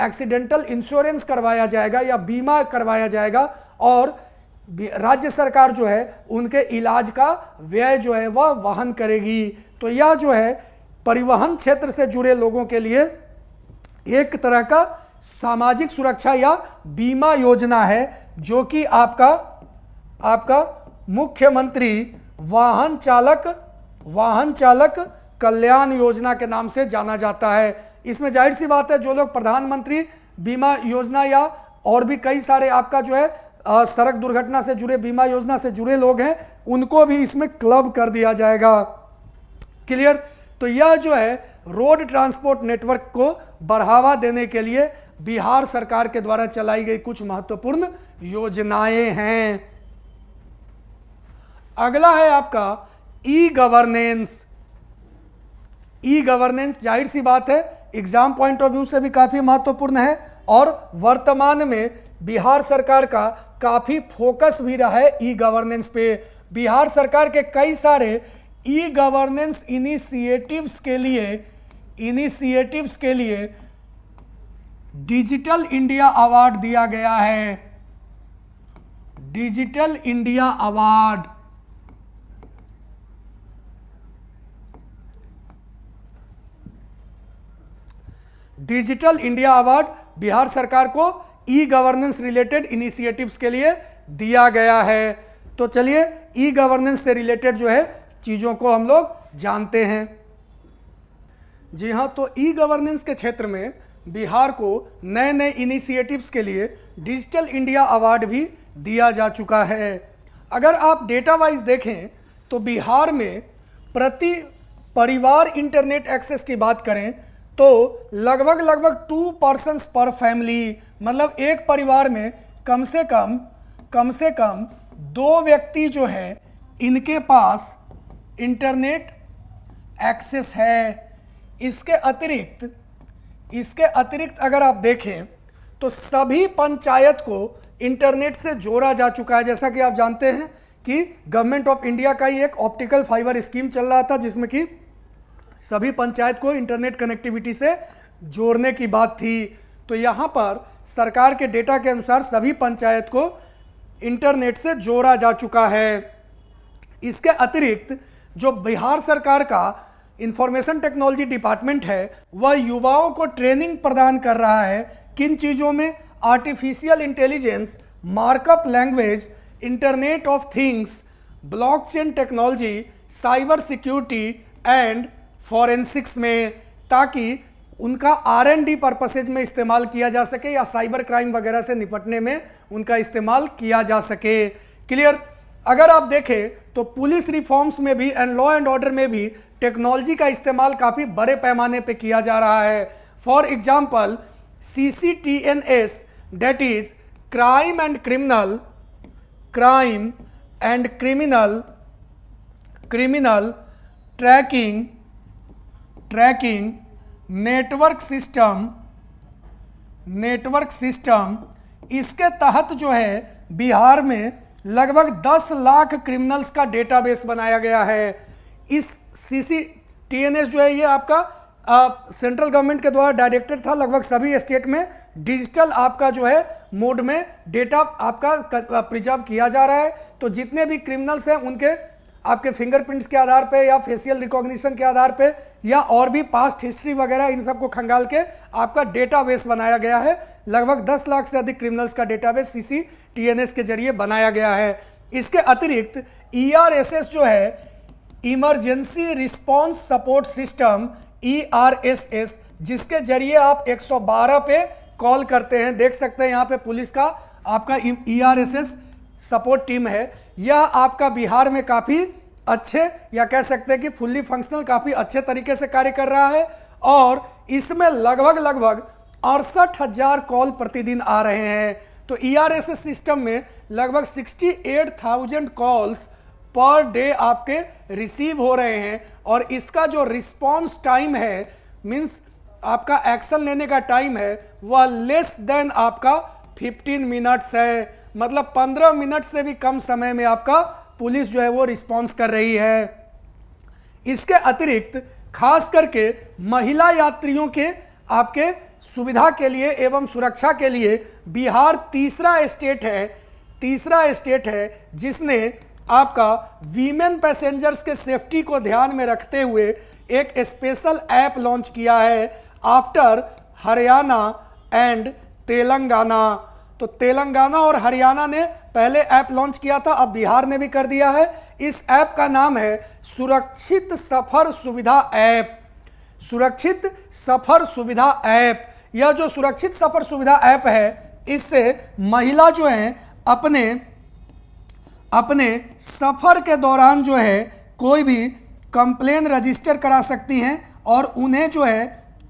एक्सीडेंटल इंश्योरेंस करवाया जाएगा या बीमा करवाया जाएगा, और राज्य सरकार जो है उनके इलाज का व्यय जो है वह वहन करेगी। तो यह जो है परिवहन क्षेत्र से जुड़े लोगों के लिए एक तरह का सामाजिक सुरक्षा या बीमा योजना है, जो कि आपका मुख्यमंत्री वाहन चालक कल्याण योजना के नाम से जाना जाता है। इसमें जाहिर सी बात है जो लोग प्रधानमंत्री बीमा योजना या और भी कई सारे आपका जो है सड़क दुर्घटना से जुड़े बीमा योजना से जुड़े लोग हैं, उनको भी इसमें क्लब कर दिया जाएगा। क्लियर? तो यह जो है रोड ट्रांसपोर्ट नेटवर्क को बढ़ावा देने के लिए बिहार सरकार के द्वारा चलाई गई कुछ महत्वपूर्ण योजनाएं हैं। अगला है आपका ई गवर्नेंस। ई गवर्नेंस जाहिर सी बात है एग्जाम पॉइंट ऑफ व्यू से भी काफ़ी महत्वपूर्ण है, और वर्तमान में बिहार सरकार का काफ़ी फोकस भी रहा है ई गवर्नेंस पे। बिहार सरकार के कई सारे ई गवर्नेंस इनिशिएटिव्स के लिए डिजिटल इंडिया अवार्ड दिया गया है। Digital India award, digital India award Bihar सरकार को ई गवर्नेंस रिलेटेड इनिशिएटिव्स के लिए दिया गया है। तो चलिए ई गवर्नेंस से रिलेटेड जो है चीज़ों को हम लोग जानते हैं। जी हाँ, तो ई गवर्नेंस के क्षेत्र में बिहार को नए नए इनिशिएटिव्स के लिए डिजिटल इंडिया अवार्ड भी दिया जा चुका है। अगर आप डेटा वाइज देखें तो बिहार में प्रति परिवार इंटरनेट एक्सेस की बात करें तो लगभग 2 पर्सन्स पर फैमिली, मतलब एक परिवार में कम से कम 2 व्यक्ति जो है इनके पास इंटरनेट एक्सेस है। इसके अतिरिक्त अगर आप देखें तो सभी पंचायत को इंटरनेट से जोड़ा जा चुका है। जैसा कि आप जानते हैं कि गवर्नमेंट ऑफ इंडिया का ही एक ऑप्टिकल फाइबर स्कीम चल रहा था, जिसमें कि सभी पंचायत को इंटरनेट कनेक्टिविटी से जोड़ने की बात थी। तो यहाँ पर सरकार के डेटा के अनुसार सभी पंचायत को इंटरनेट से जोड़ा जा चुका है। इसके अतिरिक्त जो बिहार सरकार का इंफॉर्मेशन टेक्नोलॉजी डिपार्टमेंट है वह युवाओं को ट्रेनिंग प्रदान कर रहा है। किन चीज़ों में? Artificial intelligence, markup language, internet of things, blockchain technology, cyber security and forensics में, ताकि उनका R&D पर्पसेज में इस्तेमाल किया जा सके या साइबर क्राइम वगैरह से निपटने में उनका इस्तेमाल किया जा सके। क्लियर? अगर आप देखें तो पुलिस रिफॉर्म्स में भी एंड लॉ एंड ऑर्डर में भी टेक्नोलॉजी का इस्तेमाल काफ़ी बड़े पैमाने पे किया जा रहा है। For example CCTNS, that is crime and criminal tracking network system, इसके तहत जो है बिहार में लगभग 10 लाख क्रिमिनल्स का डेटाबेस बनाया गया है। इस CCTNS जो है ये आपका सेंट्रल गवर्नमेंट के द्वारा डायरेक्टेड था। लगभग सभी स्टेट में डिजिटल आपका जो है मोड में डेटा आपका प्रिजर्व किया जा रहा है। तो जितने भी क्रिमिनल्स हैं उनके आपके फिंगरप्रिंट्स के आधार पे या फेशियल रिकॉग्निशन के आधार पे या और भी पास्ट हिस्ट्री वगैरह, इन सबको खंगाल के आपका डेटाबेस बनाया गया है। लगभग 10 लाख से अधिक क्रिमिनल्स का डेटाबेस CCTNS के जरिए बनाया गया है। इसके अतिरिक्त ERSS जो है emergency response support system, ERSS, जिसके जरिए आप 112 पे कॉल करते हैं। देख सकते हैं यहाँ पे पुलिस का आपका ERSS सपोर्ट टीम है। यह आपका बिहार में काफ़ी अच्छे या कह सकते हैं कि फुल्ली फंक्शनल काफ़ी अच्छे तरीके से कार्य कर रहा है, और इसमें लगभग 68,000 कॉल प्रतिदिन आ रहे हैं। तो ERSS सिस्टम में लगभग 68,000 कॉल्स पर डे आपके रिसीव हो रहे हैं और इसका जो रिस्पॉन्स टाइम है, मीन्स आपका एक्शन लेने का टाइम है, वह लेस देन आपका 15 मिनट्स है। मतलब 15 मिनट से भी कम समय में आपका पुलिस जो है वो रिस्पॉन्स कर रही है। इसके अतिरिक्त खास करके महिला यात्रियों के आपके सुविधा के लिए एवं सुरक्षा के लिए बिहार तीसरा स्टेट है जिसने आपका वीमेन पैसेंजर्स के सेफ्टी को ध्यान में रखते हुए एक स्पेशल ऐप लॉन्च किया है आफ्टर हरियाणा एंड तेलंगाना। तो तेलंगाना और हरियाणा ने पहले ऐप लॉन्च किया था, अब बिहार ने भी कर दिया है। इस ऐप का नाम है सुरक्षित सफर सुविधा ऐप। सुरक्षित सफर सुविधा ऐप, यह जो सुरक्षित सफर सुविधा ऐप है, इससे महिला जो है अपने सफर के दौरान जो है कोई भी कंप्लेन रजिस्टर करा सकती हैं और उन्हें जो है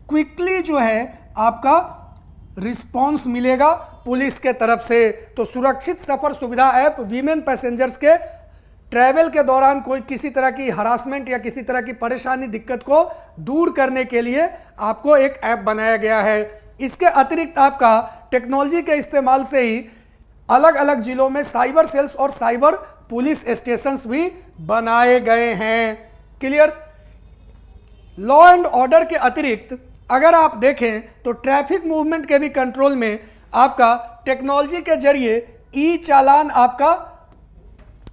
क्विकली जो है आपका रिस्पॉन्स मिलेगा पुलिस के तरफ से। तो सुरक्षित सफर सुविधा ऐप वीमेन पैसेंजर्स के ट्रैवल के दौरान कोई किसी तरह की हरासमेंट या किसी तरह की परेशानी दिक्कत को दूर करने के लिए आपको एक ऐप बनाया गया है। इसके अतिरिक्त आपका टेक्नोलॉजी के इस्तेमाल से ही अलग अलग जिलों में साइबर सेल्स और साइबर पुलिस स्टेशंस भी बनाए गए हैं। क्लियर। लॉ एंड ऑर्डर के अतिरिक्त अगर आप देखें तो ट्रैफिक मूवमेंट के भी कंट्रोल में आपका टेक्नोलॉजी के जरिए ई चालान आपका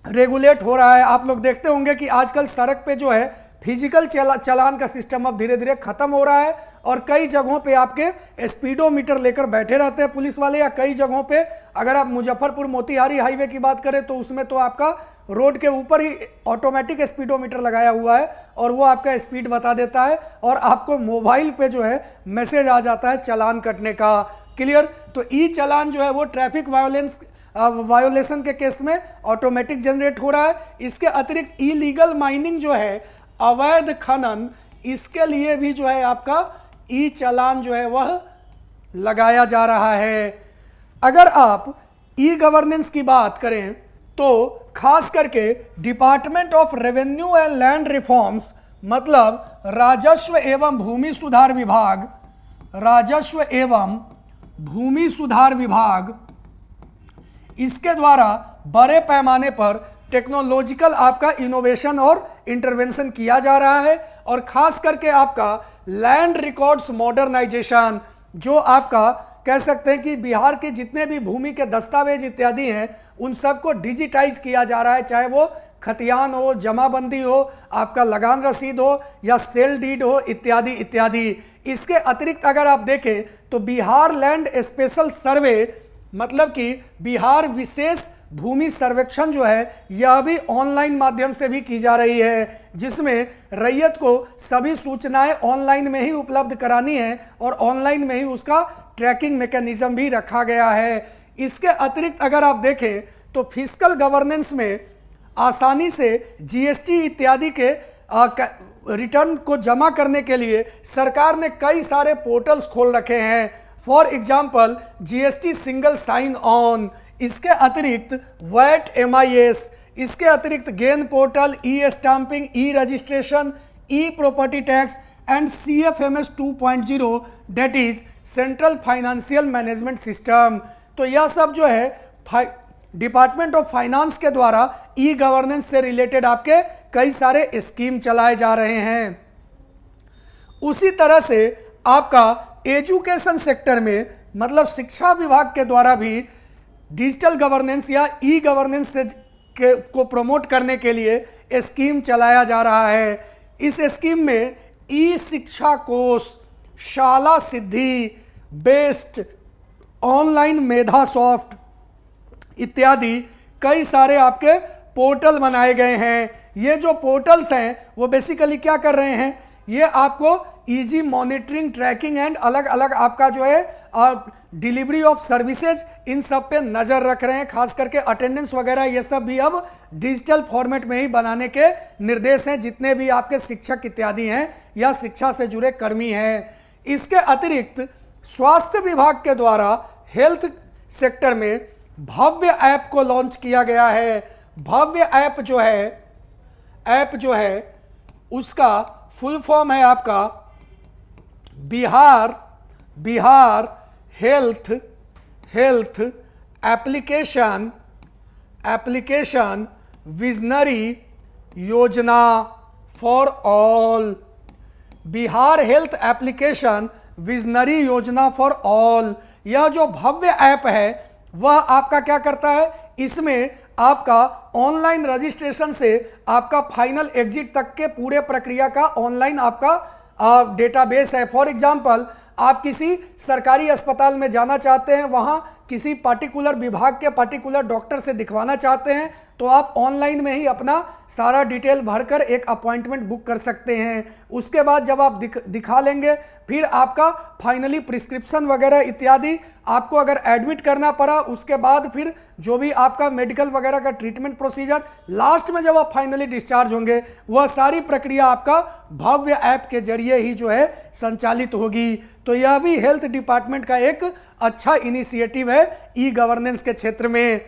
रेगुलेट हो रहा है। आप लोग देखते होंगे कि आजकल सड़क पे जो है फिजिकल चालान का सिस्टम अब धीरे धीरे खत्म हो रहा है और कई जगहों पे आपके स्पीडोमीटर लेकर बैठे रहते हैं पुलिस वाले, या कई जगहों पे अगर आप मुजफ्फरपुर मोतिहारी हाईवे की बात करें तो उसमें तो आपका रोड के ऊपर ही ऑटोमेटिक स्पीडोमीटर लगाया हुआ है और वो आपका स्पीड बता देता है और आपको मोबाइल पे जो है मैसेज आ जाता है चालान कटने का। क्लियर। तो ई चालान जो है वो ट्रैफिक वायोलेशन के केस में ऑटोमेटिक जनरेट हो रहा है। इसके अतिरिक्त इलीगल माइनिंग जो है, अवैध खनन, इसके लिए भी जो है आपका ई चालान जो है वह लगाया जा रहा है। अगर आप ई गवर्नेंस की बात करें तो खास करके department of revenue and land reforms, मतलब राजस्व एवं भूमि सुधार विभाग, राजस्व एवं भूमि सुधार विभाग, इसके द्वारा बड़े पैमाने पर टेक्नोलॉजिकल आपका इनोवेशन और इंटरवेंशन किया जा रहा है और खास करके आपका लैंड रिकॉर्ड्स मॉडर्नाइजेशन, जो आपका कह सकते हैं कि बिहार के जितने भी भूमि के दस्तावेज इत्यादि हैं उन सबको डिजिटाइज किया जा रहा है, चाहे वो खतियान हो, जमाबंदी हो, आपका लगान रसीद हो या सेल डीड हो, इत्यादि इत्यादि। इसके अतिरिक्त अगर आप देखें तो बिहार लैंड स्पेशल सर्वे, मतलब कि बिहार विशेष भूमि सर्वेक्षण जो है यह भी ऑनलाइन माध्यम से भी की जा रही है, जिसमें रैयत को सभी सूचनाएं ऑनलाइन में ही उपलब्ध करानी है और ऑनलाइन में ही उसका ट्रैकिंग मैकेनिज्म भी रखा गया है। इसके अतिरिक्त अगर आप देखें तो फिस्कल गवर्नेंस में आसानी से जीएसटी इत्यादि के रिटर्न को जमा करने के लिए सरकार ने कई सारे पोर्टल्स खोल रखे हैं। For example GST single sign on, इसके अतिरिक्त वैट MIS, इसके अतिरिक्त gain portal, e stamping, e registration, e property tax and CFMS 2.0 that is central financial management system. तो यह सब जो है डिपार्टमेंट ऑफ फाइनेंस के द्वारा ई गवर्नेंस से रिलेटेड आपके कई सारे स्कीम चलाए जा रहे हैं। उसी तरह से आपका एजुकेशन सेक्टर में, मतलब शिक्षा विभाग के द्वारा भी डिजिटल गवर्नेंस या ई गवर्नेंस से को प्रमोट करने के लिए स्कीम चलाया जा रहा है। इस स्कीम में ई शिक्षा कोष, शाला सिद्धि, बेस्ट, ऑनलाइन मेधा सॉफ्ट इत्यादि कई सारे आपके पोर्टल बनाए गए हैं। ये जो पोर्टल्स हैं वो बेसिकली क्या कर रहे हैं, ये आपको इजी मॉनिटरिंग, ट्रैकिंग एंड अलग अलग आपका जो है डिलीवरी ऑफ सर्विसेज, इन सब पे नज़र रख रहे हैं। खास करके अटेंडेंस वगैरह ये सब भी अब डिजिटल फॉर्मेट में ही बनाने के निर्देश हैं, जितने भी आपके शिक्षक इत्यादि हैं या शिक्षा से जुड़े कर्मी हैं। इसके अतिरिक्त स्वास्थ्य विभाग के द्वारा हेल्थ सेक्टर में भव्य ऐप को लॉन्च किया गया है। भव्य ऐप जो है उसका फुल फॉर्म है आपका बिहार हेल्थ एप्लीकेशन विजनरी योजना for all. Bihar health application visionary योजना फॉर ऑल। यह जो भव्य ऐप है वह आपका क्या करता है, इसमें आपका ऑनलाइन रजिस्ट्रेशन से आपका फाइनल एग्जिट तक के पूरे प्रक्रिया का ऑनलाइन आपका डेटाबेस है। फॉर एग्जांपल, आप किसी सरकारी अस्पताल में जाना चाहते हैं, वहां किसी पर्टिकुलर विभाग के पर्टिकुलर डॉक्टर से दिखवाना चाहते हैं, तो आप ऑनलाइन में ही अपना सारा डिटेल भरकर एक अपॉइंटमेंट बुक कर सकते हैं। उसके बाद जब आप दिखा लेंगे, फिर आपका फाइनली प्रिस्क्रिप्शन वगैरह इत्यादि, आपको अगर एडमिट करना पड़ा उसके बाद फिर जो भी आपका मेडिकल वगैरह का ट्रीटमेंट प्रोसीजर, लास्ट में जब आप फाइनली डिस्चार्ज होंगे, वह सारी प्रक्रिया आपका भव्य ऐप के जरिए ही जो है संचालित होगी। तो यह भी हेल्थ डिपार्टमेंट का एक अच्छा इनिशिएटिव है ई गवर्नेंस के क्षेत्र में।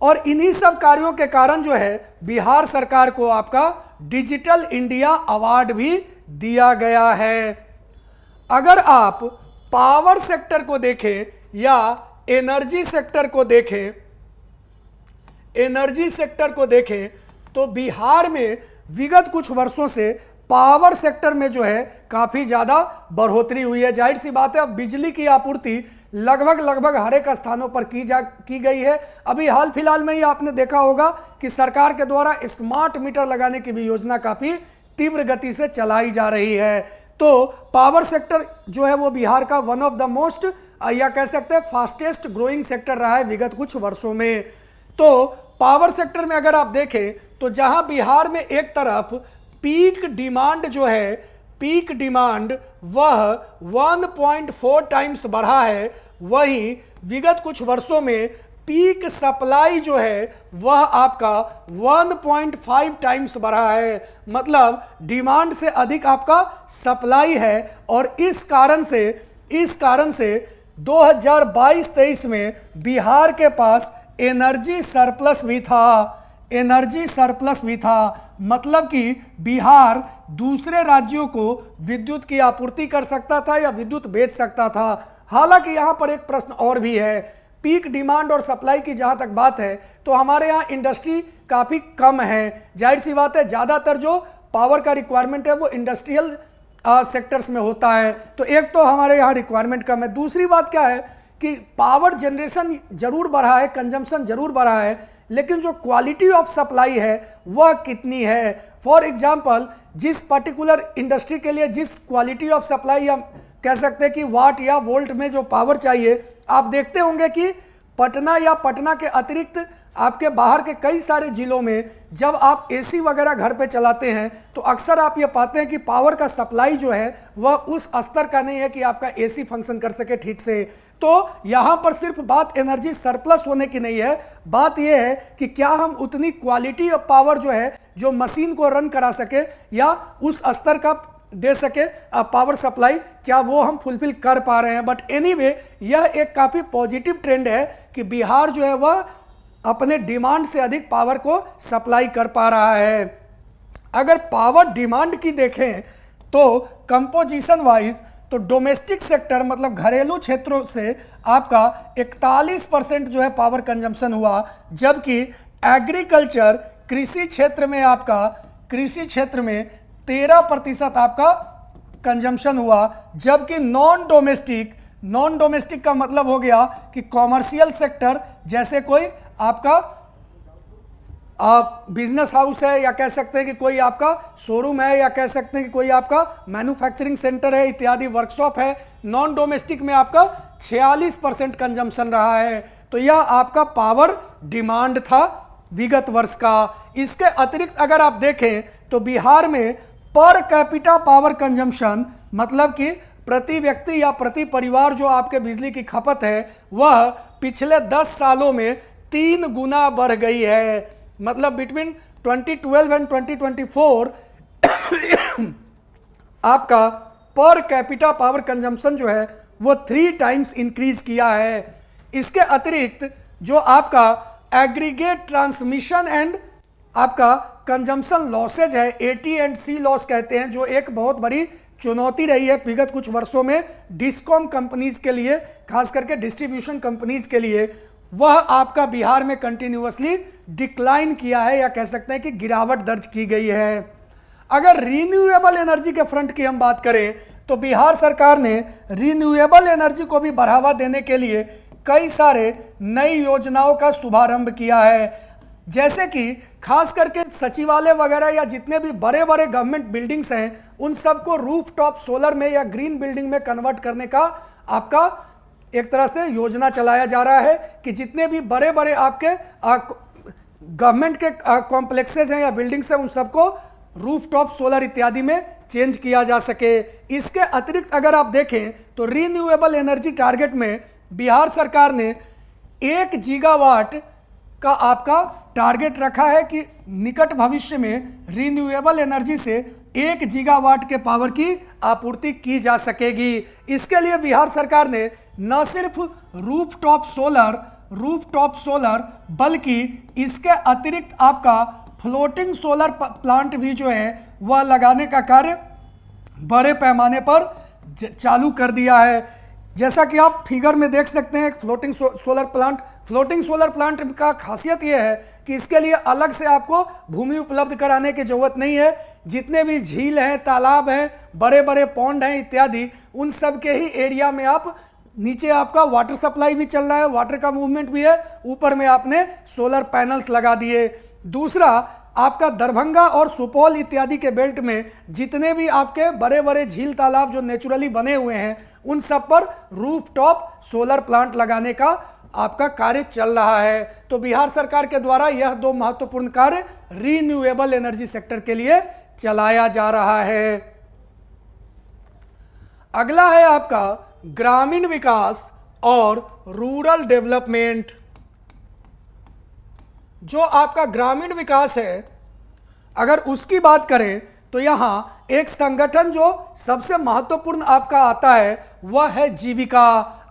और इन्हीं सब कार्यों के कारण जो है बिहार सरकार को आपका डिजिटल इंडिया अवार्ड भी दिया गया है। अगर आप पावर सेक्टर को देखें या एनर्जी सेक्टर को देखें तो बिहार में विगत कुछ वर्षों से पावर सेक्टर में जो है काफी ज्यादा बढ़ोतरी हुई है। जाहिर सी बात है, अब बिजली की आपूर्ति लगभग हर एक स्थानों पर की गई है। अभी हाल फिलहाल में ही आपने देखा होगा कि सरकार के द्वारा स्मार्ट मीटर लगाने की भी योजना काफी तीव्र गति से चलाई जा रही है। तो पावर सेक्टर जो है वो बिहार का वन ऑफ द मोस्ट या कह सकते हैं फास्टेस्ट ग्रोइंग सेक्टर रहा है विगत कुछ वर्षों में। तो पावर सेक्टर में अगर आप देखें तो जहां बिहार में एक तरफ पीक डिमांड वह 1.4 टाइम्स बढ़ा है, वहीं विगत कुछ वर्षों में पीक सप्लाई जो है वह आपका 1.5 टाइम्स बढ़ा है। मतलब डिमांड से अधिक आपका सप्लाई है। और इस कारण से 2022-23 में बिहार के पास एनर्जी सरप्लस भी था। मतलब कि बिहार दूसरे राज्यों को विद्युत की आपूर्ति कर सकता था या विद्युत बेच सकता था। हालांकि यहां पर एक प्रश्न और भी है, पीक डिमांड और सप्लाई की जहां तक बात है तो हमारे यहाँ इंडस्ट्री काफ़ी कम है। जाहिर सी बात है, ज़्यादातर जो पावर का रिक्वायरमेंट है वो इंडस्ट्रियल सेक्टर्स में होता है। तो एक तो हमारे यहाँ रिक्वायरमेंट कम है। दूसरी बात क्या है कि पावर जनरेशन जरूर बढ़ा है, कंजम्पशन जरूर बढ़ा है, लेकिन जो क्वालिटी ऑफ सप्लाई है वह कितनी है। फॉर एग्जांपल, जिस पर्टिकुलर इंडस्ट्री के लिए जिस क्वालिटी ऑफ सप्लाई या कह सकते हैं कि वाट या वोल्ट में जो पावर चाहिए, आप देखते होंगे कि पटना के अतिरिक्त आपके बाहर के कई सारे जिलों में जब आप एसी वगैरह घर पे चलाते हैं तो अक्सर आप ये पाते हैं कि पावर का सप्लाई जो है वह उस स्तर का नहीं है कि आपका एसी फंक्शन कर सके ठीक से। तो यहाँ पर सिर्फ बात एनर्जी सरप्लस होने की नहीं है, बात यह है कि क्या हम उतनी क्वालिटी ऑफ पावर जो है जो मशीन को रन करा सके या उस स्तर का दे सके पावर सप्लाई, क्या वो हम फुलफिल कर पा रहे हैं। बट एनीवे, यह एक काफ़ी पॉजिटिव ट्रेंड है कि बिहार जो है वह अपने डिमांड से अधिक पावर को सप्लाई कर पा रहा है। अगर पावर डिमांड की देखें तो कंपोजिशन वाइज तो डोमेस्टिक सेक्टर मतलब घरेलू क्षेत्रों से आपका 41% जो है पावर कंजम्पशन हुआ, जबकि एग्रीकल्चर कृषि क्षेत्र में 13% आपका कंजम्पशन हुआ, जबकि नॉन डोमेस्टिक का मतलब हो गया कि कॉमर्शियल सेक्टर, जैसे कोई आपका बिजनेस हाउस है या कह सकते हैं कि कोई आपका शोरूम है या कह सकते हैं कि कोई आपका मैन्युफैक्चरिंग सेंटर है इत्यादि, वर्कशॉप है, नॉन डोमेस्टिक में आपका 46% कंजम्पशन रहा है। तो यह आपका पावर डिमांड था विगत वर्ष का। इसके अतिरिक्त अगर आप देखें तो बिहार में पर कैपिटा पावर कंजम्पशन मतलब कि प्रति व्यक्ति या प्रति परिवार जो आपके बिजली की खपत है वह पिछले 10 सालों में 3 गुना बढ़ गई है। मतलब बिटवीन 2012 एंड 2024 आपका पर कैपिटा पावर कंजम्पशन जो है वो 3 टाइम्स इंक्रीज किया है। इसके अतिरिक्त जो आपका एग्रीगेट ट्रांसमिशन एंड आपका कंजम्पशन लॉसेज है, AT&C लॉस कहते हैं, जो एक बहुत बड़ी चुनौती रही है विगत कुछ वर्षों में डिस्कॉम कंपनीज के लिए, खास करके डिस्ट्रीब्यूशन कंपनीज के लिए, वह आपका बिहार में कंटिन्यूअसली डिक्लाइन किया है, या कह सकते हैं कि गिरावट दर्ज की गई है। अगर रीन्यूएबल एनर्जी के फ्रंट की हम बात करें तो बिहार सरकार ने रीन्यूएबल एनर्जी को भी बढ़ावा देने के लिए कई सारे नई योजनाओं का शुभारंभ किया है, जैसे कि खास करके सचिवालय वगैरह या जितने भी बड़े बड़े गवर्नमेंट बिल्डिंग्स हैं उन सबको रूफटॉप सोलर में या ग्रीन बिल्डिंग में कन्वर्ट करने का आपका एक तरह से योजना चलाया जा रहा है कि जितने भी बड़े बड़े आपके गवर्नमेंट के कॉम्प्लेक्सेज हैं या बिल्डिंग्स हैं उन सबको रूफटॉप सोलर इत्यादि में चेंज किया जा सके। इसके अतिरिक्त अगर आप देखें तो रीन्यूएबल एनर्जी टारगेट में बिहार सरकार ने 1 गीगावाट का आपका टारगेट रखा है कि निकट भविष्य में रीन्यूएबल एनर्जी से 1 गीगावाट के पावर की आपूर्ति की जा सकेगी। इसके लिए बिहार सरकार ने न सिर्फ रूफटॉप सोलर बल्कि इसके अतिरिक्त आपका फ्लोटिंग सोलर प्लांट भी जो है वह लगाने का कार्य बड़े पैमाने पर चालू कर दिया है। जैसा कि आप फिगर में देख सकते हैं फ्लोटिंग सोलर प्लांट का खासियत यह है कि इसके लिए अलग से आपको भूमि उपलब्ध कराने की जरूरत नहीं है। जितने भी झील हैं, तालाब हैं, बड़े बड़े पॉन्ड हैं इत्यादि, उन सब के ही एरिया में आप नीचे आपका वाटर सप्लाई भी चल रहा है, वाटर का मूवमेंट भी है, ऊपर में आपने सोलर पैनल्स लगा दिए। दूसरा, आपका दरभंगा और सुपौल इत्यादि के बेल्ट में जितने भी आपके बड़े बड़े झील तालाब जो नेचुरली बने हुए हैं उन सब पर रूफटॉप सोलर प्लांट लगाने का आपका कार्य चल रहा है। तो बिहार सरकार के द्वारा यह 2 महत्वपूर्ण कार्य रीन्यूएबल एनर्जी सेक्टर के लिए चलाया जा रहा है। अगला है आपका ग्रामीण विकास और रूरल डेवलपमेंट। जो आपका ग्रामीण विकास है, अगर उसकी बात करें तो यहाँ एक संगठन जो सबसे महत्वपूर्ण आपका आता है वह है जीविका।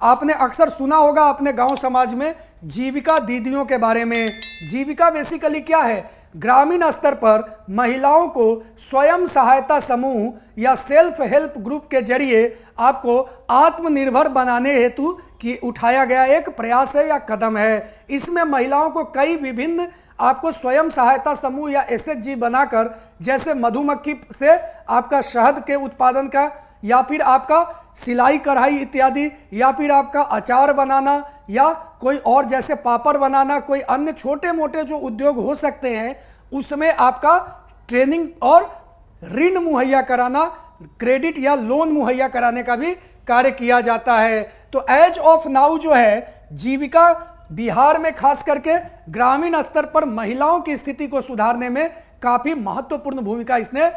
आपने अक्सर सुना होगा अपने गांव समाज में जीविका दीदियों के बारे में। जीविका बेसिकली क्या है? ग्रामीण स्तर पर महिलाओं को स्वयं सहायता समूह या सेल्फ हेल्प ग्रुप के जरिए आपको आत्मनिर्भर बनाने हेतु कि उठाया गया एक प्रयास है या कदम है। इसमें महिलाओं को कई विभिन्न आपको स्वयं सहायता समूह या एसएचजी बनाकर, जैसे मधुमक्खी से आपका शहद के उत्पादन का, या फिर आपका सिलाई कढ़ाई इत्यादि, या फिर आपका अचार बनाना, या कोई और जैसे पापड़ बनाना, कोई अन्य छोटे मोटे जो उद्योग हो सकते हैं उसमें आपका ट्रेनिंग और ऋण मुहैया कराना, क्रेडिट या लोन मुहैया कराने का भी कार्य किया जाता है। तो एज ऑफ नाउ जो है जीविका बिहार में खास करके ग्रामीण स्तर पर महिलाओं की स्थिति को सुधारने में काफ़ी महत्वपूर्ण भूमिका इसने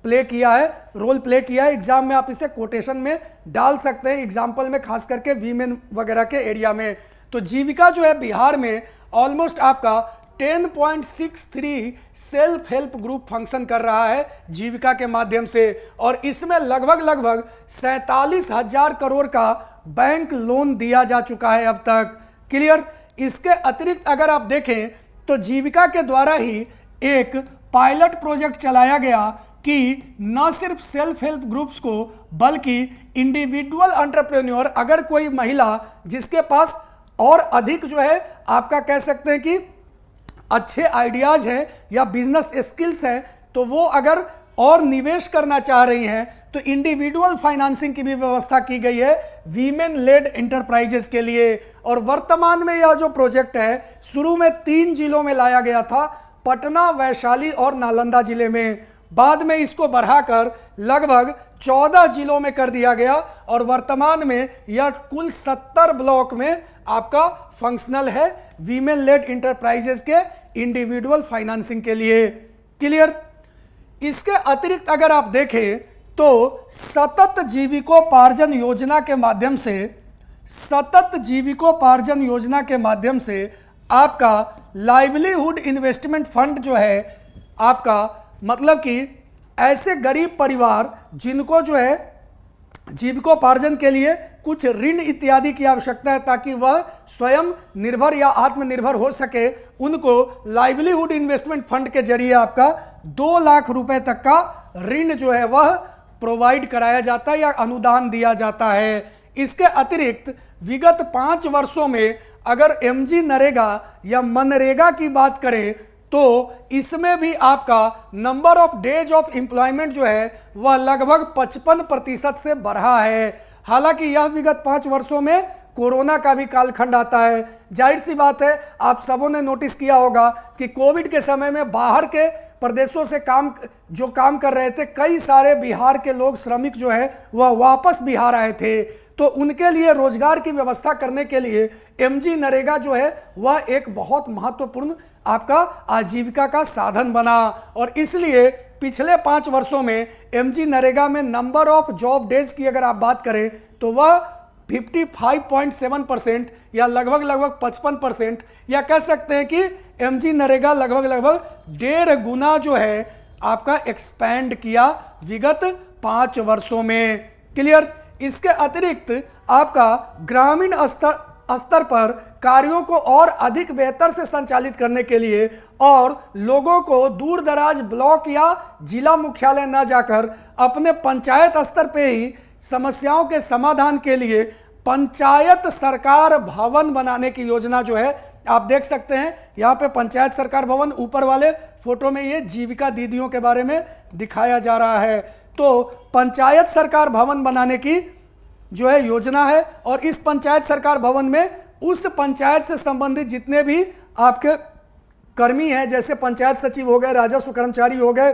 प्ले किया है, रोल प्ले किया है। एग्जाम में आप इसे कोटेशन में डाल सकते हैं, एग्जाम्पल में खास करके वीमेन वगैरह के एरिया में। तो जीविका जो है बिहार में ऑलमोस्ट आपका 10.63 सेल्फ हेल्प ग्रुप फंक्शन कर रहा है जीविका के माध्यम से, और इसमें लगभग 47,000 करोड़ का बैंक लोन दिया जा चुका है अब तक। क्लियर? इसके अतिरिक्त अगर आप देखें तो जीविका के द्वारा ही एक पायलट प्रोजेक्ट चलाया गया कि न सिर्फ सेल्फ हेल्प ग्रुप्स को बल्कि इंडिविजुअल एंटरप्रेन्योर, अगर कोई महिला जिसके पास और अधिक जो है आपका कह सकते हैं कि अच्छे आइडियाज हैं या बिजनेस स्किल्स हैं, तो वो अगर और निवेश करना चाह रही हैं तो इंडिविजुअल फाइनेंसिंग की भी व्यवस्था की गई है वीमेन लेड एंटरप्राइजेस के लिए। और वर्तमान में यह जो प्रोजेक्ट है शुरू में 3 जिलों में लाया गया था, पटना, वैशाली और नालंदा जिले में। बाद में इसको बढ़ाकर लगभग 14 जिलों में कर दिया गया और वर्तमान में यह कुल 70 ब्लॉक में आपका फंक्शनल है वीमेन लेड इंटरप्राइजेस के इंडिविजुअल फाइनेंसिंग के लिए। क्लियर? इसके अतिरिक्त अगर आप देखें तो सतत जीविकोपार्जन योजना के माध्यम से आपका लाइवलीहुड इन्वेस्टमेंट फंड जो है आपका, मतलब कि ऐसे गरीब परिवार जिनको जो है जीविकोपार्जन के लिए कुछ ऋण इत्यादि की आवश्यकता है ताकि वह स्वयं निर्भर या आत्मनिर्भर हो सके। उनको लाइवलीहुड इन्वेस्टमेंट फंड के जरिए आपका 2 लाख रुपए तक का ऋण जो है वह प्रोवाइड कराया जाता है या अनुदान दिया जाता है। इसके अतिरिक्त विगत 5 वर्षों में अगर एमजी नरेगा या मनरेगा की बात करें तो इसमें भी आपका number of days of employment जो है वह लगभग 55% से बढ़ा है। हालांकि यह विगत 5 वर्षों में कोरोना का भी कालखंड आता है। जाहिर सी बात है, आप सबों ने नोटिस किया होगा कि कोविड के समय में बाहर के प्रदेशों से काम कर रहे थे, कई सारे बिहार के लोग श्रमिक जो है वह वापस बिहार आए थे। तो उनके लिए रोजगार की व्यवस्था करने के लिए एमजी नरेगा जो है वह एक बहुत महत्वपूर्ण आपका आजीविका का साधन बना। और इसलिए पिछले 5 वर्षों में एमजी नरेगा में नंबर ऑफ जॉब डेज की अगर आप बात करें तो वह 55.7% या लगभग 55%, या कह सकते हैं कि एमजी नरेगा लगभग 1.5 गुना जो है आपका एक्सपैंड किया विगत 5 वर्षों में। क्लियर। इसके अतिरिक्त आपका ग्रामीण स्तर पर कार्यों को और अधिक बेहतर से संचालित करने के लिए और लोगों को दूर दराज ब्लॉक या जिला मुख्यालय न जाकर अपने पंचायत स्तर पे ही समस्याओं के समाधान के लिए पंचायत सरकार भवन बनाने की योजना जो है आप देख सकते हैं यहाँ पे पंचायत सरकार भवन, ऊपर वाले फोटो में ये जीविका दीदियों के बारे में दिखाया जा रहा है। तो पंचायत सरकार भवन बनाने की जो है योजना है और इस पंचायत सरकार भवन में उस पंचायत से संबंधित जितने भी आपके कर्मी हैं, जैसे पंचायत सचिव हो गए, राजस्व कर्मचारी हो गए,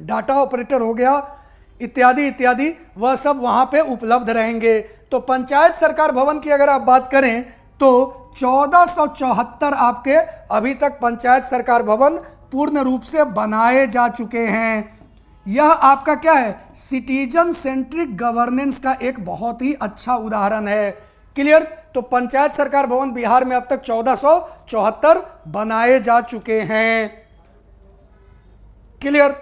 डाटा ऑपरेटर हो गया, इत्यादि इत्यादि, वह सब वहां पे उपलब्ध रहेंगे। तो पंचायत सरकार भवन की अगर आप बात करें तो 1474 आपके अभी तक पंचायत सरकार भवन पूर्ण रूप से बनाए जा चुके हैं। यह आपका क्या है, सिटीजन सेंट्रिक गवर्नेंस का एक बहुत ही अच्छा उदाहरण है। क्लियर। तो पंचायत सरकार भवन बिहार में अब तक 1474 बनाए जा चुके हैं। क्लियर।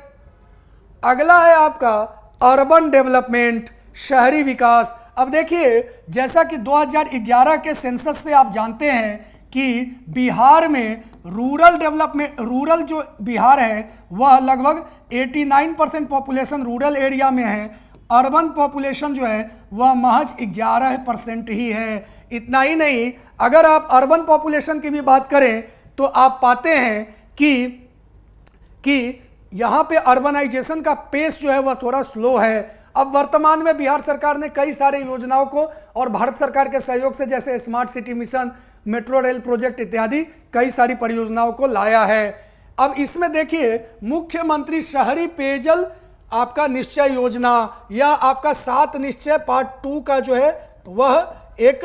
अगला है आपका अर्बन डेवलपमेंट, शहरी विकास। अब देखिए, जैसा कि 2011 के सेंसस से आप जानते हैं कि बिहार में रूरल जो बिहार है वह लगभग 89% पॉपुलेशन रूरल एरिया में है। अर्बन पॉपुलेशन जो है वह महज 11% ही है। इतना ही नहीं, अगर आप अर्बन पॉपुलेशन की भी बात करें तो आप पाते हैं कि यहाँ पे अर्बनाइजेशन का पेस जो है वह थोड़ा स्लो है। अब वर्तमान में बिहार सरकार ने कई सारे योजनाओं को और भारत सरकार के सहयोग से जैसे smart city mission, metro rail project इत्यादि कई सारी परियोजनाओं को लाया है। अब इसमें देखिए, मुख्यमंत्री शहरी पेयजल आपका निश्चय योजना या आपका 7 निश्चय पार्ट 2 का जो है वह एक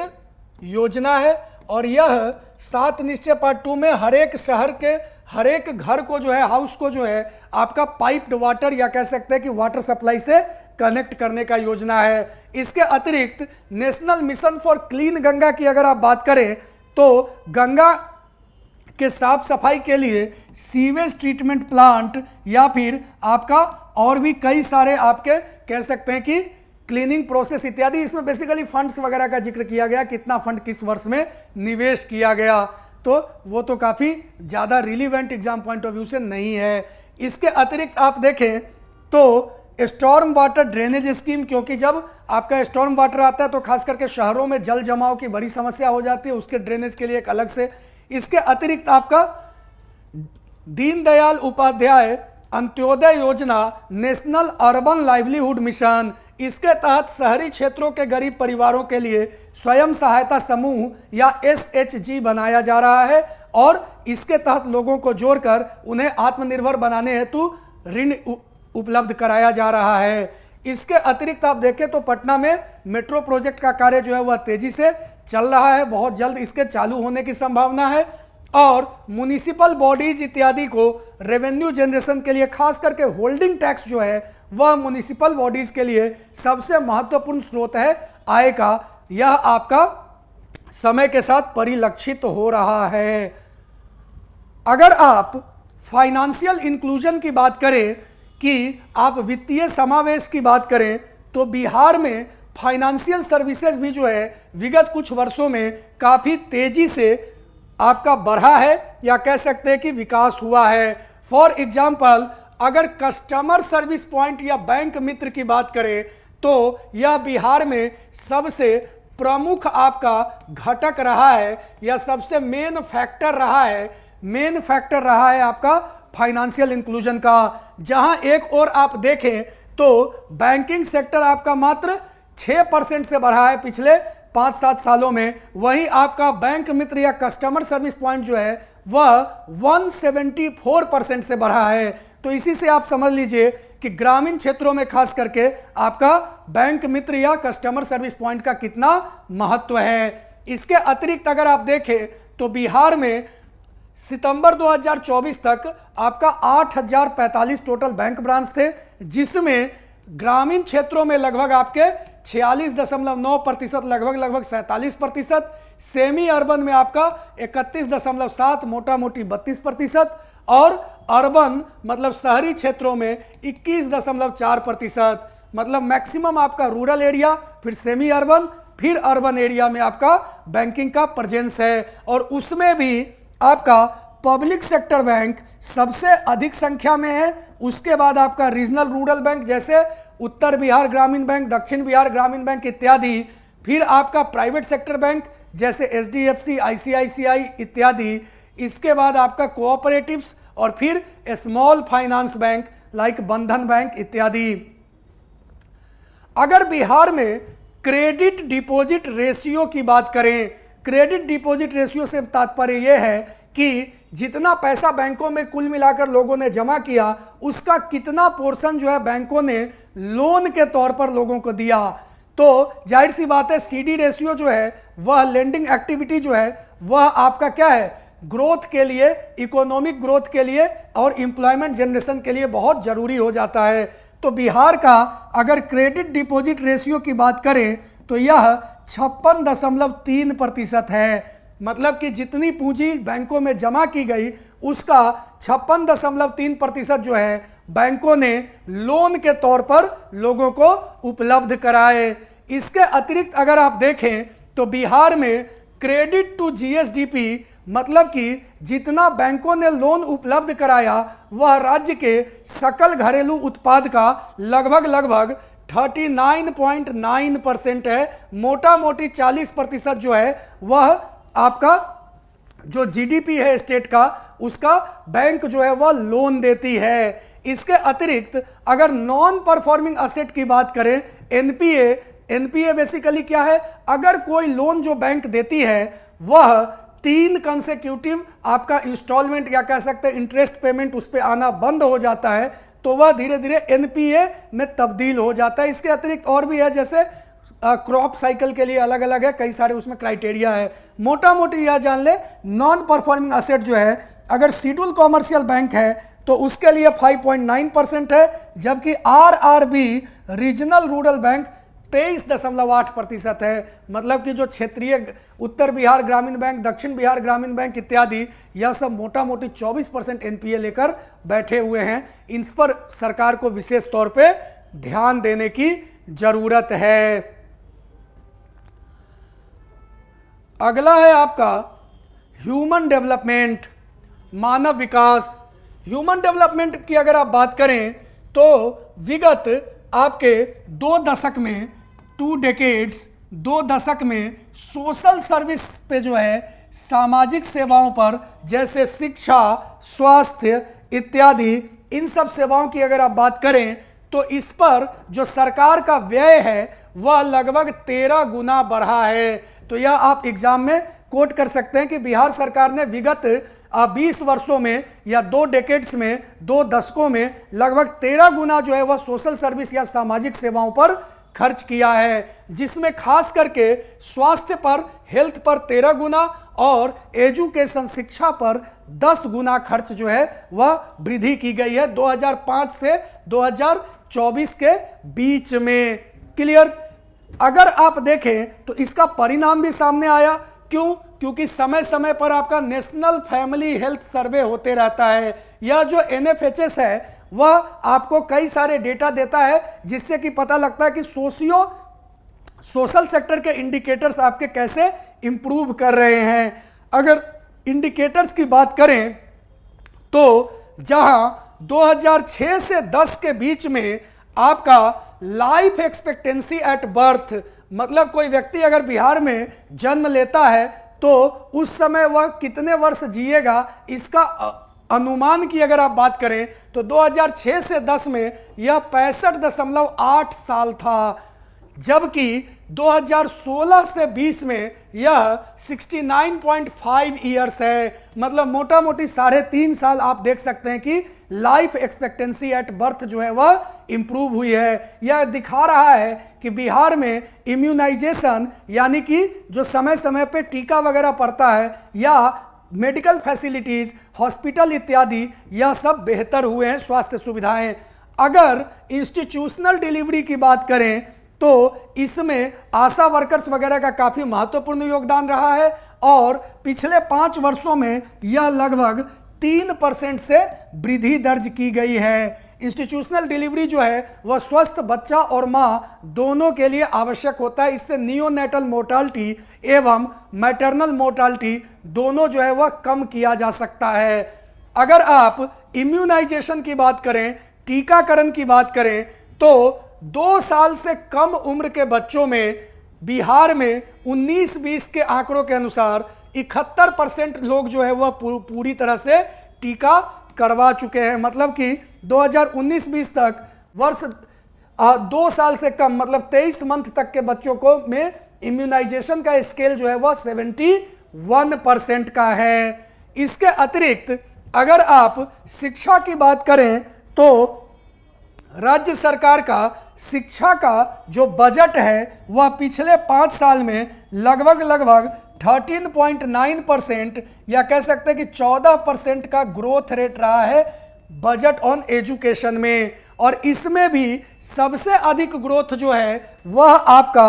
योजना है और यह 7 निश्चय पार्ट 2 में हर एक शहर के हर एक घर को जो है, हाउस को जो है आपका पाइप्ड वाटर या कह सकते हैं कि वाटर सप्लाई से कनेक्ट करने का योजना है। इसके अतिरिक्त national mission for clean Ganga की अगर आप बात करें तो गंगा के साफ सफाई के लिए सीवेज ट्रीटमेंट प्लांट या फिर आपका और भी कई सारे आपके कह सकते हैं कि क्लीनिंग प्रोसेस इत्यादि, इसमें बेसिकली फंड्स वगैरह का जिक्र किया गया, कितना फंड किस वर्ष में निवेश किया गया, तो वो तो काफ़ी ज़्यादा relevant exam point of view से नहीं है। इसके अतिरिक्त आप देखें तो स्टॉर्म वाटर ड्रेनेज स्कीम, क्योंकि जब आपका स्टॉर्म वाटर आता है तो खास करके शहरों में जल जमाव की बड़ी समस्या हो जाती है, उसके ड्रेनेज के लिए एक अलग से। इसके अतिरिक्त आपका दीनदयाल उपाध्याय अंत्योदय योजना, नेशनल अर्बन लाइवलीहुड मिशन, इसके तहत शहरी क्षेत्रों के गरीब परिवारों के लिए स्वयं सहायता समूह या SHG बनाया जा रहा है और इसके तहत लोगों को जोड़कर उन्हें आत्मनिर्भर बनाने हेतु ऋण उपलब्ध कराया जा रहा है। इसके अतिरिक्त आप देखें तो पटना में मेट्रो प्रोजेक्ट का कार्य जो है वह तेजी से चल रहा है, बहुत जल्द इसके चालू होने की संभावना है और म्युनिसिपल बॉडीज इत्यादि को रेवेन्यू जनरेशन के लिए खास करके होल्डिंग टैक्स जो है वह म्युनिसिपल बॉडीज के लिए सबसे महत्वपूर्ण स्रोत है आय का, यह आपका समय के साथ परिलक्षित हो रहा है। अगर आप फाइनेंशियल इंक्लूजन की बात करें कि आप वित्तीय समावेश की बात करें तो बिहार में फाइनेंशियल सर्विसेज भी जो है विगत कुछ वर्षों में काफ़ी तेजी से आपका बढ़ा है या कह सकते हैं कि विकास हुआ है। फॉर एग्जाम्पल, अगर कस्टमर सर्विस पॉइंट या बैंक मित्र की बात करें तो यह बिहार में सबसे प्रमुख आपका घटक रहा है या सबसे मेन फैक्टर रहा है आपका फाइनेंशियल इंक्लूजन का। जहां एक और आप देखें तो बैंकिंग सेक्टर आपका मात्र 6% से बढ़ा है पिछले 5-7 सालों में, वहीं आपका बैंक मित्र या कस्टमर सर्विस पॉइंट जो है वह 174% से बढ़ा है। तो इसी से आप समझ लीजिए कि ग्रामीण क्षेत्रों में खास करके आपका बैंक मित्र या कस्टमर सर्विस पॉइंट का कितना महत्व है। इसके अतिरिक्त अगर आप देखें तो बिहार में सितंबर 2024 तक आपका 8045 टोटल बैंक ब्रांच थे, जिसमें ग्रामीण क्षेत्रों में लगभग आपके 46.9%, लगभग 47%, सेमी अर्बन में आपका 31.7, मोटा मोटी 32%, और अर्बन मतलब शहरी क्षेत्रों में 21.4%। मतलब मैक्सिमम आपका रूरल एरिया, फिर सेमी अर्बन, फिर अर्बन एरिया में आपका बैंकिंग का प्रेजेंस है। और उसमें भी आपका पब्लिक सेक्टर बैंक सबसे अधिक संख्या में है। उसके बाद आपका रीजनल रूरल बैंक जैसे उत्तर बिहार ग्रामीण बैंक, दक्षिण बिहार ग्रामीण बैंक इत्यादि, फिर आपका प्राइवेट सेक्टर बैंक जैसे एचडीएफसी, आईसीआईसीआई इत्यादि, इसके बाद आपका कोऑपरेटिव्स, और फिर स्मॉल फाइनेंस बैंक लाइक बंधन बैंक इत्यादि। अगर बिहार में क्रेडिट डिपॉजिट रेशियो की बात करें, क्रेडिट डिपॉजिट रेशियो से तात्पर्य यह है कि जितना पैसा बैंकों में कुल मिलाकर लोगों ने जमा किया उसका कितना पोर्शन जो है बैंकों ने लोन के तौर पर लोगों को दिया। तो जाहिर सी बात है सीडी रेशियो जो है वह लेंडिंग एक्टिविटी जो है वह आपका क्या है, ग्रोथ के लिए, इकोनॉमिक ग्रोथ के लिए और एम्प्लॉयमेंट जनरेशन के लिए बहुत जरूरी हो जाता है। तो बिहार का अगर क्रेडिट डिपॉजिट रेशियो की बात करें तो यह 56.3% है। मतलब कि जितनी पूंजी बैंकों में जमा की गई उसका 56.3% जो है बैंकों ने लोन के तौर पर लोगों को उपलब्ध कराए। इसके अतिरिक्त अगर आप देखें तो बिहार में क्रेडिट टू जीएसडीपी मतलब कि जितना बैंकों ने लोन उपलब्ध कराया वह राज्य के सकल घरेलू उत्पाद का लगभग 39.9% है। मोटा मोटी 40% जो है वह आपका जो जीडीपी है स्टेट का उसका बैंक जो है वह लोन देती है। इसके अतिरिक्त अगर नॉन परफॉर्मिंग असेट की बात करें, एनपीए बेसिकली क्या है, अगर कोई लोन जो बैंक देती है वह 3 कंसेक्यूटिव आपका इंस्टॉलमेंट या कह सकते हैं इंटरेस्ट पेमेंट उस पर आना बंद हो जाता है तो वह धीरे धीरे एनपीए में तब्दील हो जाता है। इसके अतिरिक्त और भी है, जैसे क्रॉप साइकिल के लिए अलग अलग है, कई सारे उसमें क्राइटेरिया है। मोटा मोटी यह जान ले, नॉन परफॉर्मिंग असेट जो है अगर शेड्यूल कॉमर्शियल बैंक है तो उसके लिए 5.9% है, जबकि आरआरबी रीजनल रूरल बैंक 23.8% है। मतलब कि जो क्षेत्रीय उत्तर बिहार ग्रामीण बैंक, दक्षिण बिहार ग्रामीण बैंक इत्यादि यह सब मोटा मोटी 24% एनपीए लेकर बैठे हुए हैं। इन पर सरकार को विशेष तौर पे ध्यान देने की जरूरत है। अगला है आपका ह्यूमन डेवलपमेंट, मानव विकास। ह्यूमन डेवलपमेंट की अगर आप बात करें तो विगत आपके 2 दशक में सोशल सर्विस पे जो है सामाजिक सेवाओं पर जैसे शिक्षा, स्वास्थ्य इत्यादि इन सब सेवाओं की अगर आप बात करें तो इस पर जो सरकार का व्यय है वह लगभग 13 गुना बढ़ा है। तो यह आप एग्जाम में कोट कर सकते हैं कि बिहार सरकार ने विगत 20 वर्षों में या 2 डेकेड्स में, 2 दशकों में लगभग 13 गुना जो है वह सोशल सर्विस या सामाजिक सेवाओं पर खर्च किया है, जिसमें खास करके स्वास्थ्य पर, हेल्थ पर 13 गुना और एजुकेशन शिक्षा पर 10 गुना खर्च जो है वह वृद्धि की गई है 2005 से 2024 के बीच में। क्लियर? अगर आप देखें तो इसका परिणाम भी सामने आया। क्यों? क्योंकि समय समय पर आपका नेशनल फैमिली हेल्थ सर्वे होते रहता है। यह जो एनएफएचएस है वह आपको कई सारे डेटा देता है, जिससे कि पता लगता है कि सोशल सेक्टर के इंडिकेटर्स आपके कैसे इंप्रूव कर रहे हैं। अगर इंडिकेटर्स की बात करें तो जहां 2006 से 10 के बीच में आपका लाइफ एक्सपेक्टेंसी एट बर्थ, मतलब कोई व्यक्ति अगर बिहार में जन्म लेता है तो उस समय वह कितने वर्ष जिएगा, इसका अनुमान की अगर आप बात करें तो 2006 से 10 में यह 65.8 साल था, जबकि 2016 से 20 में यह 69.5 ईयर्स है। मतलब मोटा मोटी 3.5 साल आप देख सकते हैं कि लाइफ एक्सपेक्टेंसी एट बर्थ जो है वह इंप्रूव हुई है। यह दिखा रहा है कि बिहार में इम्यूनाइजेशन यानी कि जो समय समय पे टीका वगैरह पड़ता है या मेडिकल फैसिलिटीज, हॉस्पिटल इत्यादि, यह सब बेहतर हुए हैं, स्वास्थ्य सुविधाएं। अगर इंस्टीट्यूशनल डिलीवरी की बात करें तो इसमें आशा वर्कर्स वगैरह का काफ़ी महत्वपूर्ण योगदान रहा है और पिछले 5 वर्षों में यह लगभग 3% से वृद्धि दर्ज की गई है। इंस्टीट्यूशनल डिलीवरी जो है वह स्वस्थ बच्चा और माँ दोनों के लिए आवश्यक होता है। इससे नियोनेटल मोर्टालिटी एवं मैटरनल मोर्टालिटी दोनों जो है वह कम किया जा सकता है। अगर आप इम्यूनाइजेशन की बात करें, टीकाकरण की बात करें तो 2 साल से कम उम्र के बच्चों में बिहार में 19-20 के आंकड़ों के अनुसार 71% लोग जो है वह पूरी तरह से टीका करवा चुके हैं। मतलब कि 2019-20 तक वर्ष 2 साल से कम मतलब 23 मंथ तक के बच्चों को में इम्यूनाइजेशन का स्केल जो है वह 71% का है। इसके अतिरिक्त अगर आप शिक्षा की बात करें तो राज्य सरकार का शिक्षा का जो बजट है वह पिछले 5 साल में लगभग 13.9% या कह सकते हैं कि 14% का ग्रोथ रेट रहा है बजट ऑन एजुकेशन में। और इसमें भी सबसे अधिक ग्रोथ जो है वह आपका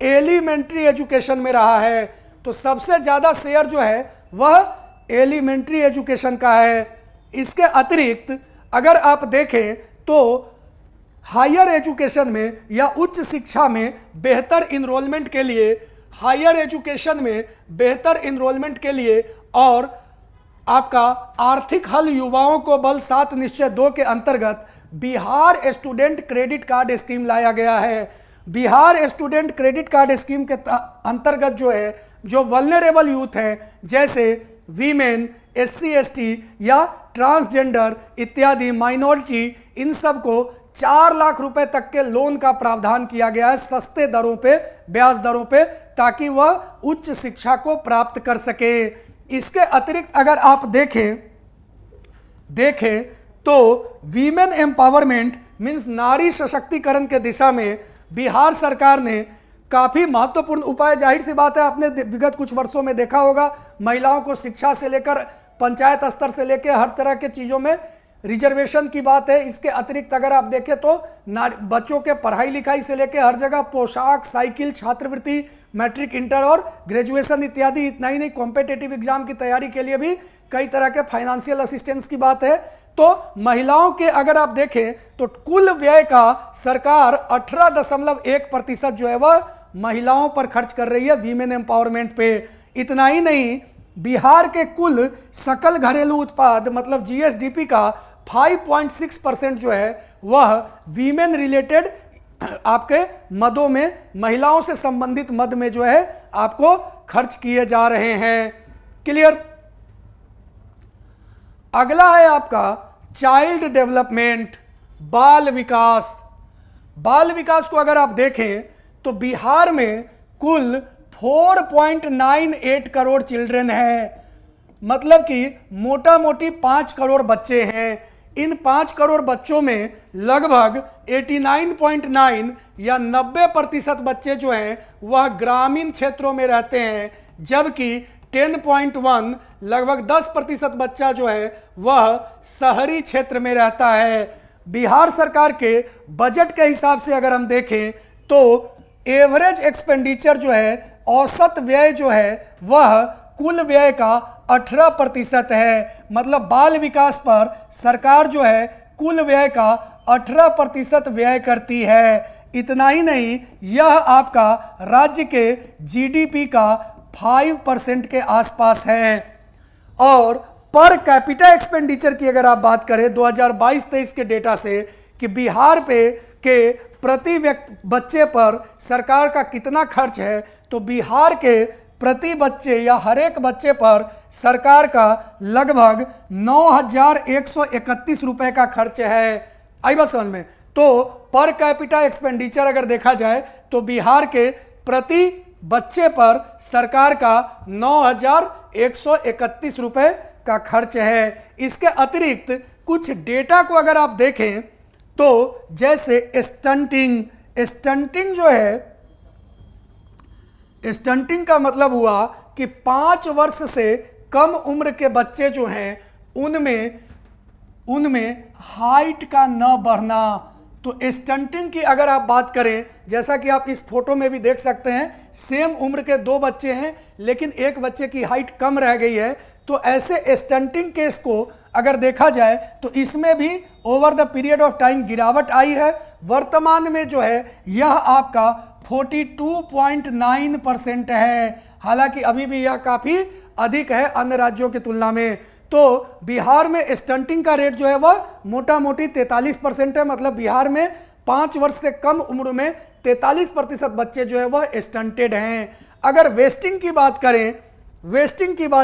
एलिमेंट्री एजुकेशन में रहा है। तो सबसे ज़्यादा शेयर जो है वह एलिमेंट्री एजुकेशन का है। इसके अतिरिक्त अगर आप देखें तो हायर एजुकेशन में या उच्च शिक्षा में बेहतर इनरोलमेंट के लिए, हायर एजुकेशन में बेहतर इनरोलमेंट के लिए और आपका आर्थिक हल युवाओं को बल 7 निश्चय 2 के अंतर्गत Bihar student credit card scheme लाया गया है। Bihar student credit card scheme के अंतर्गत जो है जो वल्नरेबल यूथ हैं जैसे वीमेन, SC ST या ट्रांसजेंडर इत्यादि माइनॉरिटी, इन सब को 4 लाख रुपए तक के लोन का प्रावधान किया गया है सस्ते दरों पे, ब्याज दरों पे, ताकि वह उच्च शिक्षा को प्राप्त कर सके। इसके अतिरिक्त अगर आप देखें तो वीमेन एम्पावरमेंट मीन्स नारी सशक्तिकरण के दिशा में बिहार सरकार ने काफ़ी महत्वपूर्ण उपाय, जाहिर सी बात है आपने विगत कुछ वर्षों में देखा होगा, महिलाओं को शिक्षा से लेकर पंचायत स्तर से लेकर हर तरह के चीज़ों में रिजर्वेशन की बात है। इसके अतिरिक्त अगर आप देखें तो बच्चों के पढ़ाई लिखाई से लेकर हर जगह पोशाक, साइकिल, छात्रवृत्ति, मैट्रिक, इंटर और ग्रेजुएशन इत्यादि, इतना ही नहीं कॉम्पिटिटिव एग्जाम की तैयारी के लिए भी कई तरह के फाइनेंशियल असिस्टेंस की बात है। तो महिलाओं के अगर आप देखें तो कुल व्यय का सरकार 18.1% जो है वह महिलाओं पर खर्च कर रही है वीमेन एम्पावरमेंट पे। इतना ही नहीं, बिहार के कुल सकल घरेलू उत्पाद मतलब GSDP का 5.6% जो है वह वीमेन रिलेटेड आपके मदों में, महिलाओं से संबंधित मद में जो है आपको खर्च किए जा रहे हैं। क्लियर। अगला है आपका चाइल्ड डेवलपमेंट, बाल विकास। बाल विकास को अगर आप देखें तो बिहार में कुल 4.98 करोड़ चिल्ड्रन है, मतलब कि मोटा मोटी 5 करोड़ बच्चे हैं। इन 5 करोड़ बच्चों में लगभग 89.9 या 90% बच्चे जो हैं वह ग्रामीण क्षेत्रों में रहते हैं, जबकि 10.1 लगभग 10% बच्चा जो है वह शहरी क्षेत्र में रहता है। बिहार सरकार के बजट के हिसाब से अगर हम देखें तो एवरेज एक्सपेंडिचर जो है, औसत व्यय जो है वह कुल व्यय का 18% है। मतलब बाल विकास पर सरकार जो है कुल व्यय का 18% व्यय करती है। इतना ही नहीं, यह आपका राज्य के जीडीपी का 5% के आसपास है। और पर कैपिटा एक्सपेंडिचर की अगर आप बात करें 2022-23 के डेटा से कि बिहार पे के प्रति व्यक्ति बच्चे पर सरकार का कितना खर्च है, तो बिहार के प्रति बच्चे या हर एक बच्चे पर सरकार का लगभग 9,131 रुपए का खर्च है। आई बात समझ में? तो पर कैपिटा एक्सपेंडिचर अगर देखा जाए तो बिहार के प्रति बच्चे पर सरकार का 9,131 रुपए का खर्च है। इसके अतिरिक्त कुछ डेटा को अगर आप देखें तो जैसे स्टंटिंग जो है, स्टंटिंग का मतलब हुआ कि 5 वर्ष से कम उम्र के बच्चे जो हैं उनमें हाइट का न बढ़ना। तो स्टंटिंग की अगर आप बात करें, जैसा कि आप इस फोटो में भी देख सकते हैं, सेम उम्र के 2 बच्चे हैं लेकिन एक बच्चे की हाइट कम रह गई है। तो ऐसे स्टंटिंग केस को अगर देखा जाए तो इसमें भी over the period of time गिरावट आई है। वर्तमान में जो है यह आपका 42.9% है, हालांकि अभी भी यह काफ़ी अधिक है अन्य राज्यों की तुलना में। तो बिहार में स्टंटिंग का रेट जो है वह मोटा मोटी 43% है, मतलब बिहार में 5 वर्ष से कम उम्र में 43% बच्चे जो है वह स्टंटेड हैं। अगर वेस्टिंग की बात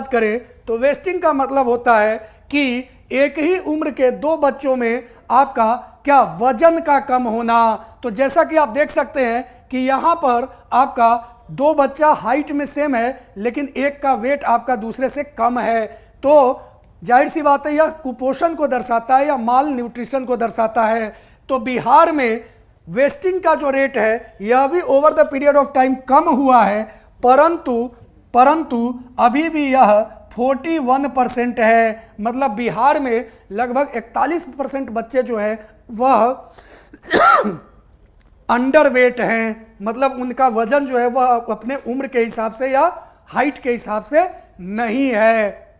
करें तो वेस्टिंग का मतलब होता है कि एक ही उम्र के 2 बच्चों में आपका क्या वजन का कम होना। तो जैसा कि आप देख सकते हैं कि यहाँ पर आपका 2 बच्चा हाइट में सेम है लेकिन एक का वेट आपका दूसरे से कम है। तो जाहिर सी बात है यह कुपोषण को दर्शाता है या माल न्यूट्रिशन को दर्शाता है। तो बिहार में वेस्टिंग का जो रेट है यह भी over the period of time कम हुआ है, परंतु अभी भी यह 41% है। मतलब बिहार में लगभग 41% बच्चे जो हैं वह अंडरवेट हैं, मतलब उनका वजन जो है वह अपने उम्र के हिसाब से या हाइट के हिसाब से नहीं है।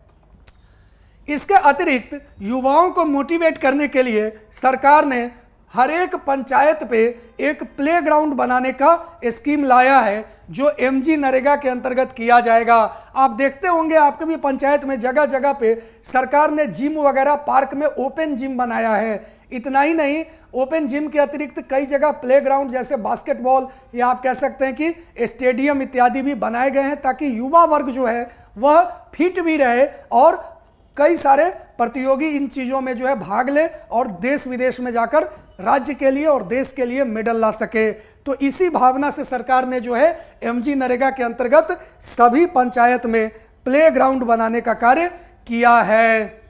इसके अतिरिक्त युवाओं को मोटिवेट करने के लिए सरकार ने हर एक पंचायत पे एक प्लेग्राउंड बनाने का स्कीम लाया है जो एमजी नरेगा के अंतर्गत किया जाएगा। आप देखते होंगे आपके भी पंचायत में जगह जगह पे सरकार ने जिम वगैरह, पार्क में ओपन जिम बनाया है। इतना ही नहीं, ओपन जिम के अतिरिक्त कई जगह प्लेग्राउंड जैसे बास्केटबॉल या आप कह सकते हैं कि स्टेडियम इत्यादि भी बनाए गए हैं ताकि युवा वर्ग जो है वह फिट भी रहे और कई सारे प्रतियोगी इन चीज़ों में जो है भाग ले और देश विदेश में जाकर राज्य के लिए और देश के लिए मेडल ला सके। तो इसी भावना से सरकार ने जो है एमजी नरेगा के अंतर्गत सभी पंचायत में प्लेग्राउंड बनाने का कार्य किया है।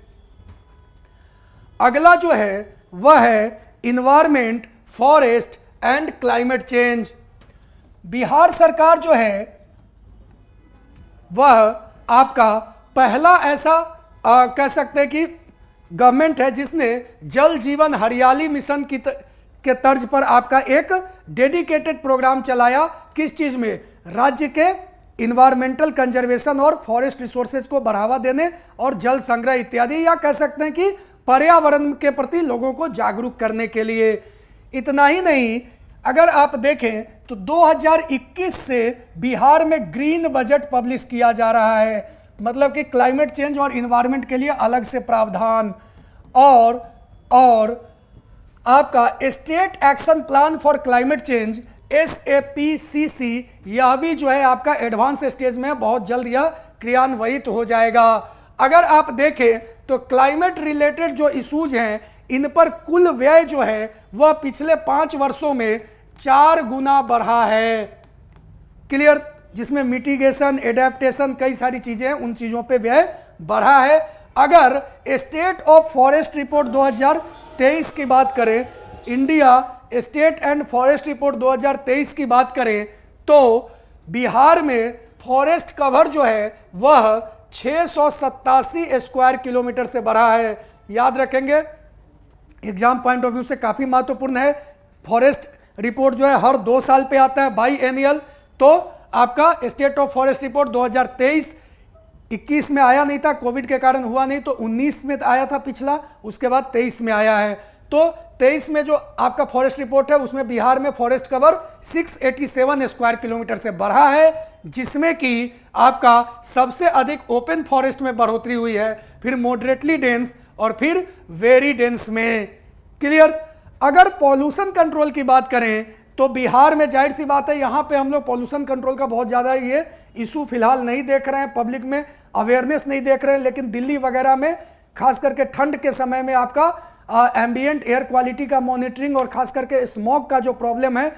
अगला जो है वह है environment, forest and climate change. Bihar सरकार जो है वह आपका पहला ऐसा कह सकते हैं कि गवर्नमेंट है जिसने जल जीवन हरियाली मिशन के तर्ज पर आपका एक डेडिकेटेड प्रोग्राम चलाया। किस चीज़ में? राज्य के इन्वायरमेंटल कंजर्वेशन और फॉरेस्ट रिसोर्सेज को बढ़ावा देने और जल संग्रह इत्यादि, या कह सकते हैं कि पर्यावरण के प्रति लोगों को जागरूक करने के लिए। इतना ही नहीं, अगर आप देखें तो 2021 से बिहार में ग्रीन बजट पब्लिश किया जा रहा है, मतलब कि क्लाइमेट चेंज और इन्वायरमेंट के लिए अलग से प्रावधान। और आपका state action plan for climate change SAPCC, यह भी जो है आपका एडवांस स्टेज में बहुत जल्द यह क्रियान्वित हो जाएगा। अगर आप देखें तो क्लाइमेट रिलेटेड जो इशूज हैं इन पर कुल व्यय जो है वह पिछले 5 वर्षों में 4 गुना बढ़ा है। क्लियर? जिसमें मिटिगेशन, एडेप्टेशन, कई सारी चीजें हैं, उन चीजों पे व्यय बढ़ा है। अगर स्टेट ऑफ फॉरेस्ट रिपोर्ट 2023 की बात करें, India state and forest report 2023 की बात करें तो बिहार में फॉरेस्ट कवर जो है वह 687 स्क्वायर किलोमीटर से बढ़ा है। याद रखेंगे, एग्जाम पॉइंट ऑफ व्यू से काफी महत्वपूर्ण है। फॉरेस्ट रिपोर्ट जो है हर 2 साल पे आता है, बाई एनुअल। तो आपका स्टेट ऑफ फॉरेस्ट रिपोर्ट 2023 21 में आया नहीं था, कोविड के कारण हुआ नहीं, तो 19 में आया था पिछला, उसके बाद 23 में आया है। तो 23 में जो आपका फॉरेस्ट रिपोर्ट है उसमें बिहार में फॉरेस्ट कवर 687 स्क्वायर किलोमीटर से बढ़ा है, जिसमें कि आपका सबसे अधिक ओपन फॉरेस्ट में बढ़ोतरी हुई है, फिर मॉडरेटली डेंस और फिर वेरी डेंस में। क्लियर। अगर पॉल्यूशन कंट्रोल की बात करें तो बिहार में जाहिर सी बात है यहाँ पे हम लोग पॉल्यूशन कंट्रोल का बहुत ज़्यादा ये इशू फिलहाल नहीं देख रहे हैं, पब्लिक में अवेयरनेस नहीं देख रहे हैं, लेकिन दिल्ली वगैरह में खास करके ठंड के समय में आपका एम्बिएंट एयर क्वालिटी का मॉनिटरिंग और खास करके स्मॉग का जो प्रॉब्लम है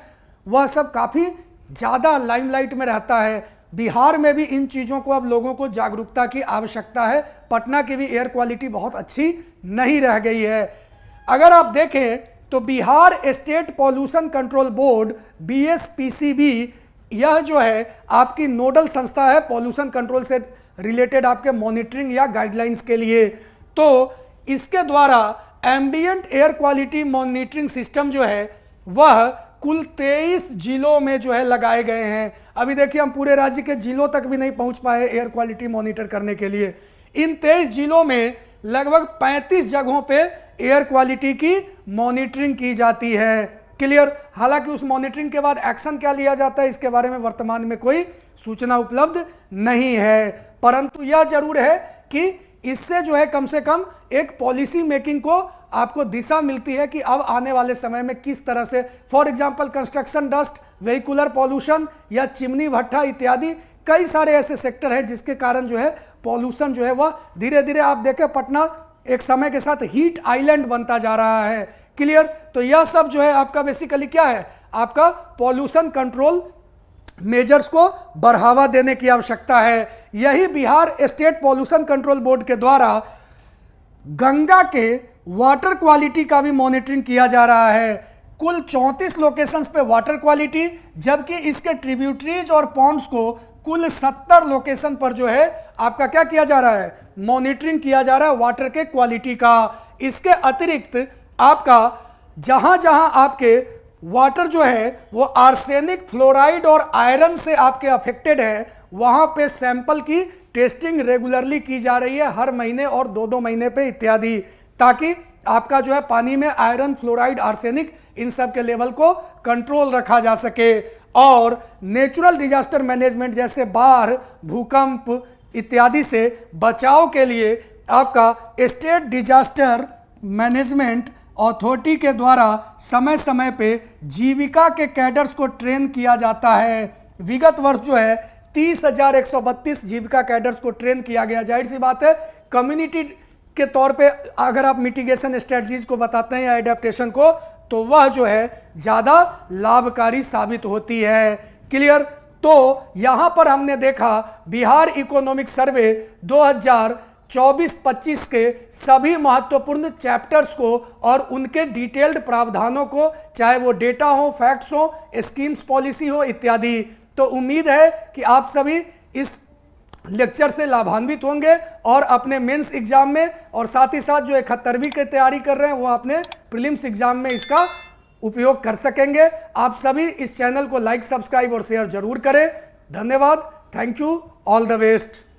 वह सब काफ़ी ज़्यादा लाइमलाइट में रहता है। बिहार में भी इन चीज़ों को अब लोगों को जागरूकता की आवश्यकता है। पटना की भी एयर क्वालिटी बहुत अच्छी नहीं रह गई है। अगर आप देखें तो Bihar state pollution control board BSPCB, यह जो है आपकी नोडल संस्था है पॉल्यूशन कंट्रोल से रिलेटेड आपके मॉनिटरिंग या गाइडलाइंस के लिए। तो इसके द्वारा ambient air quality monitoring system जो है वह कुल 23 जिलों में जो है लगाए गए हैं। अभी देखिए हम पूरे राज्य के जिलों तक भी नहीं पहुंच पाए एयर क्वालिटी मॉनिटर करने के लिए। इन 23 जिलों में लगभग 35 जगहों पे एयर क्वालिटी की मॉनिटरिंग की जाती है। क्लियर। हालांकि उस मॉनिटरिंग के बाद एक्शन क्या लिया जाता है इसके बारे में वर्तमान में कोई सूचना उपलब्ध नहीं है, परंतु यह जरूर है कि इससे जो है कम से कम एक पॉलिसी मेकिंग को आपको दिशा मिलती है कि अब आने वाले समय में किस तरह से, for example construction dust, vehicular pollution या चिमनी भट्ठा इत्यादि कई सारे ऐसे सेक्टर हैं जिसके कारण जो है पॉल्यूशन जो है वह धीरे धीरे आप देखें पटना एक समय के साथ हीट आइलैंड बनता जा रहा है। क्लियर। तो यह सब जो है आपका बेसिकली क्या है, आपका पॉल्यूशन कंट्रोल मेजर्स को बढ़ावा देने की आवश्यकता है। यही Bihar state pollution control board के द्वारा गंगा के वाटर क्वालिटी का भी मॉनिटरिंग किया जा रहा है। कुल 34 लोकेशंस पे वाटर क्वालिटी, जबकि इसके ट्रिब्यूटरीज और पॉन्ड्स को कुल 70 लोकेशन पर जो है आपका क्या किया जा रहा है, मॉनिटरिंग किया जा रहा है वाटर के क्वालिटी का। इसके अतिरिक्त आपका जहां जहां आपके वाटर जो है वो आर्सेनिक, फ्लोराइड और आयरन से आपके अफेक्टेड है, वहां पे सैंपल की टेस्टिंग रेगुलरली की जा रही है, हर महीने और 2-2 महीने पे इत्यादि, ताकि आपका जो है पानी में आयरन, फ्लोराइड, आर्सेनिक इन सब के लेवल को कंट्रोल रखा जा सके। और नेचुरल डिजास्टर मैनेजमेंट जैसे बाढ़, भूकंप इत्यादि से बचाव के लिए आपका स्टेट डिजास्टर मैनेजमेंट अथॉरिटी के द्वारा समय समय पे जीविका के कैडर्स को ट्रेन किया जाता है। विगत वर्ष जो है 30,132 जीविका कैडर्स को ट्रेन किया गया। जाहिर सी बात है कम्युनिटी के तौर पे अगर आप मिटिगेशन स्ट्रेटजीज को बताते हैं या एडेप्टेशन को, तो वह जो है ज़्यादा लाभकारी साबित होती है। क्लियर। तो यहाँ पर हमने देखा बिहार इकोनॉमिक सर्वे 2024-25 के सभी महत्वपूर्ण चैप्टर्स को और उनके डिटेल्ड प्रावधानों को, चाहे वो डेटा हो, फैक्ट्स हो, स्कीम्स पॉलिसी हो इत्यादि। तो उम्मीद है कि आप सभी इस लेक्चर से लाभान्वित होंगे और अपने मेंस एग्जाम में और साथ ही साथ जो 71वीं की तैयारी कर रहे हैं वो अपने प्रीलिम्स एग्जाम में इसका उपयोग कर सकेंगे। आप सभी इस चैनल को लाइक, सब्सक्राइब और शेयर जरूर करें। धन्यवाद। Thank you. All the best.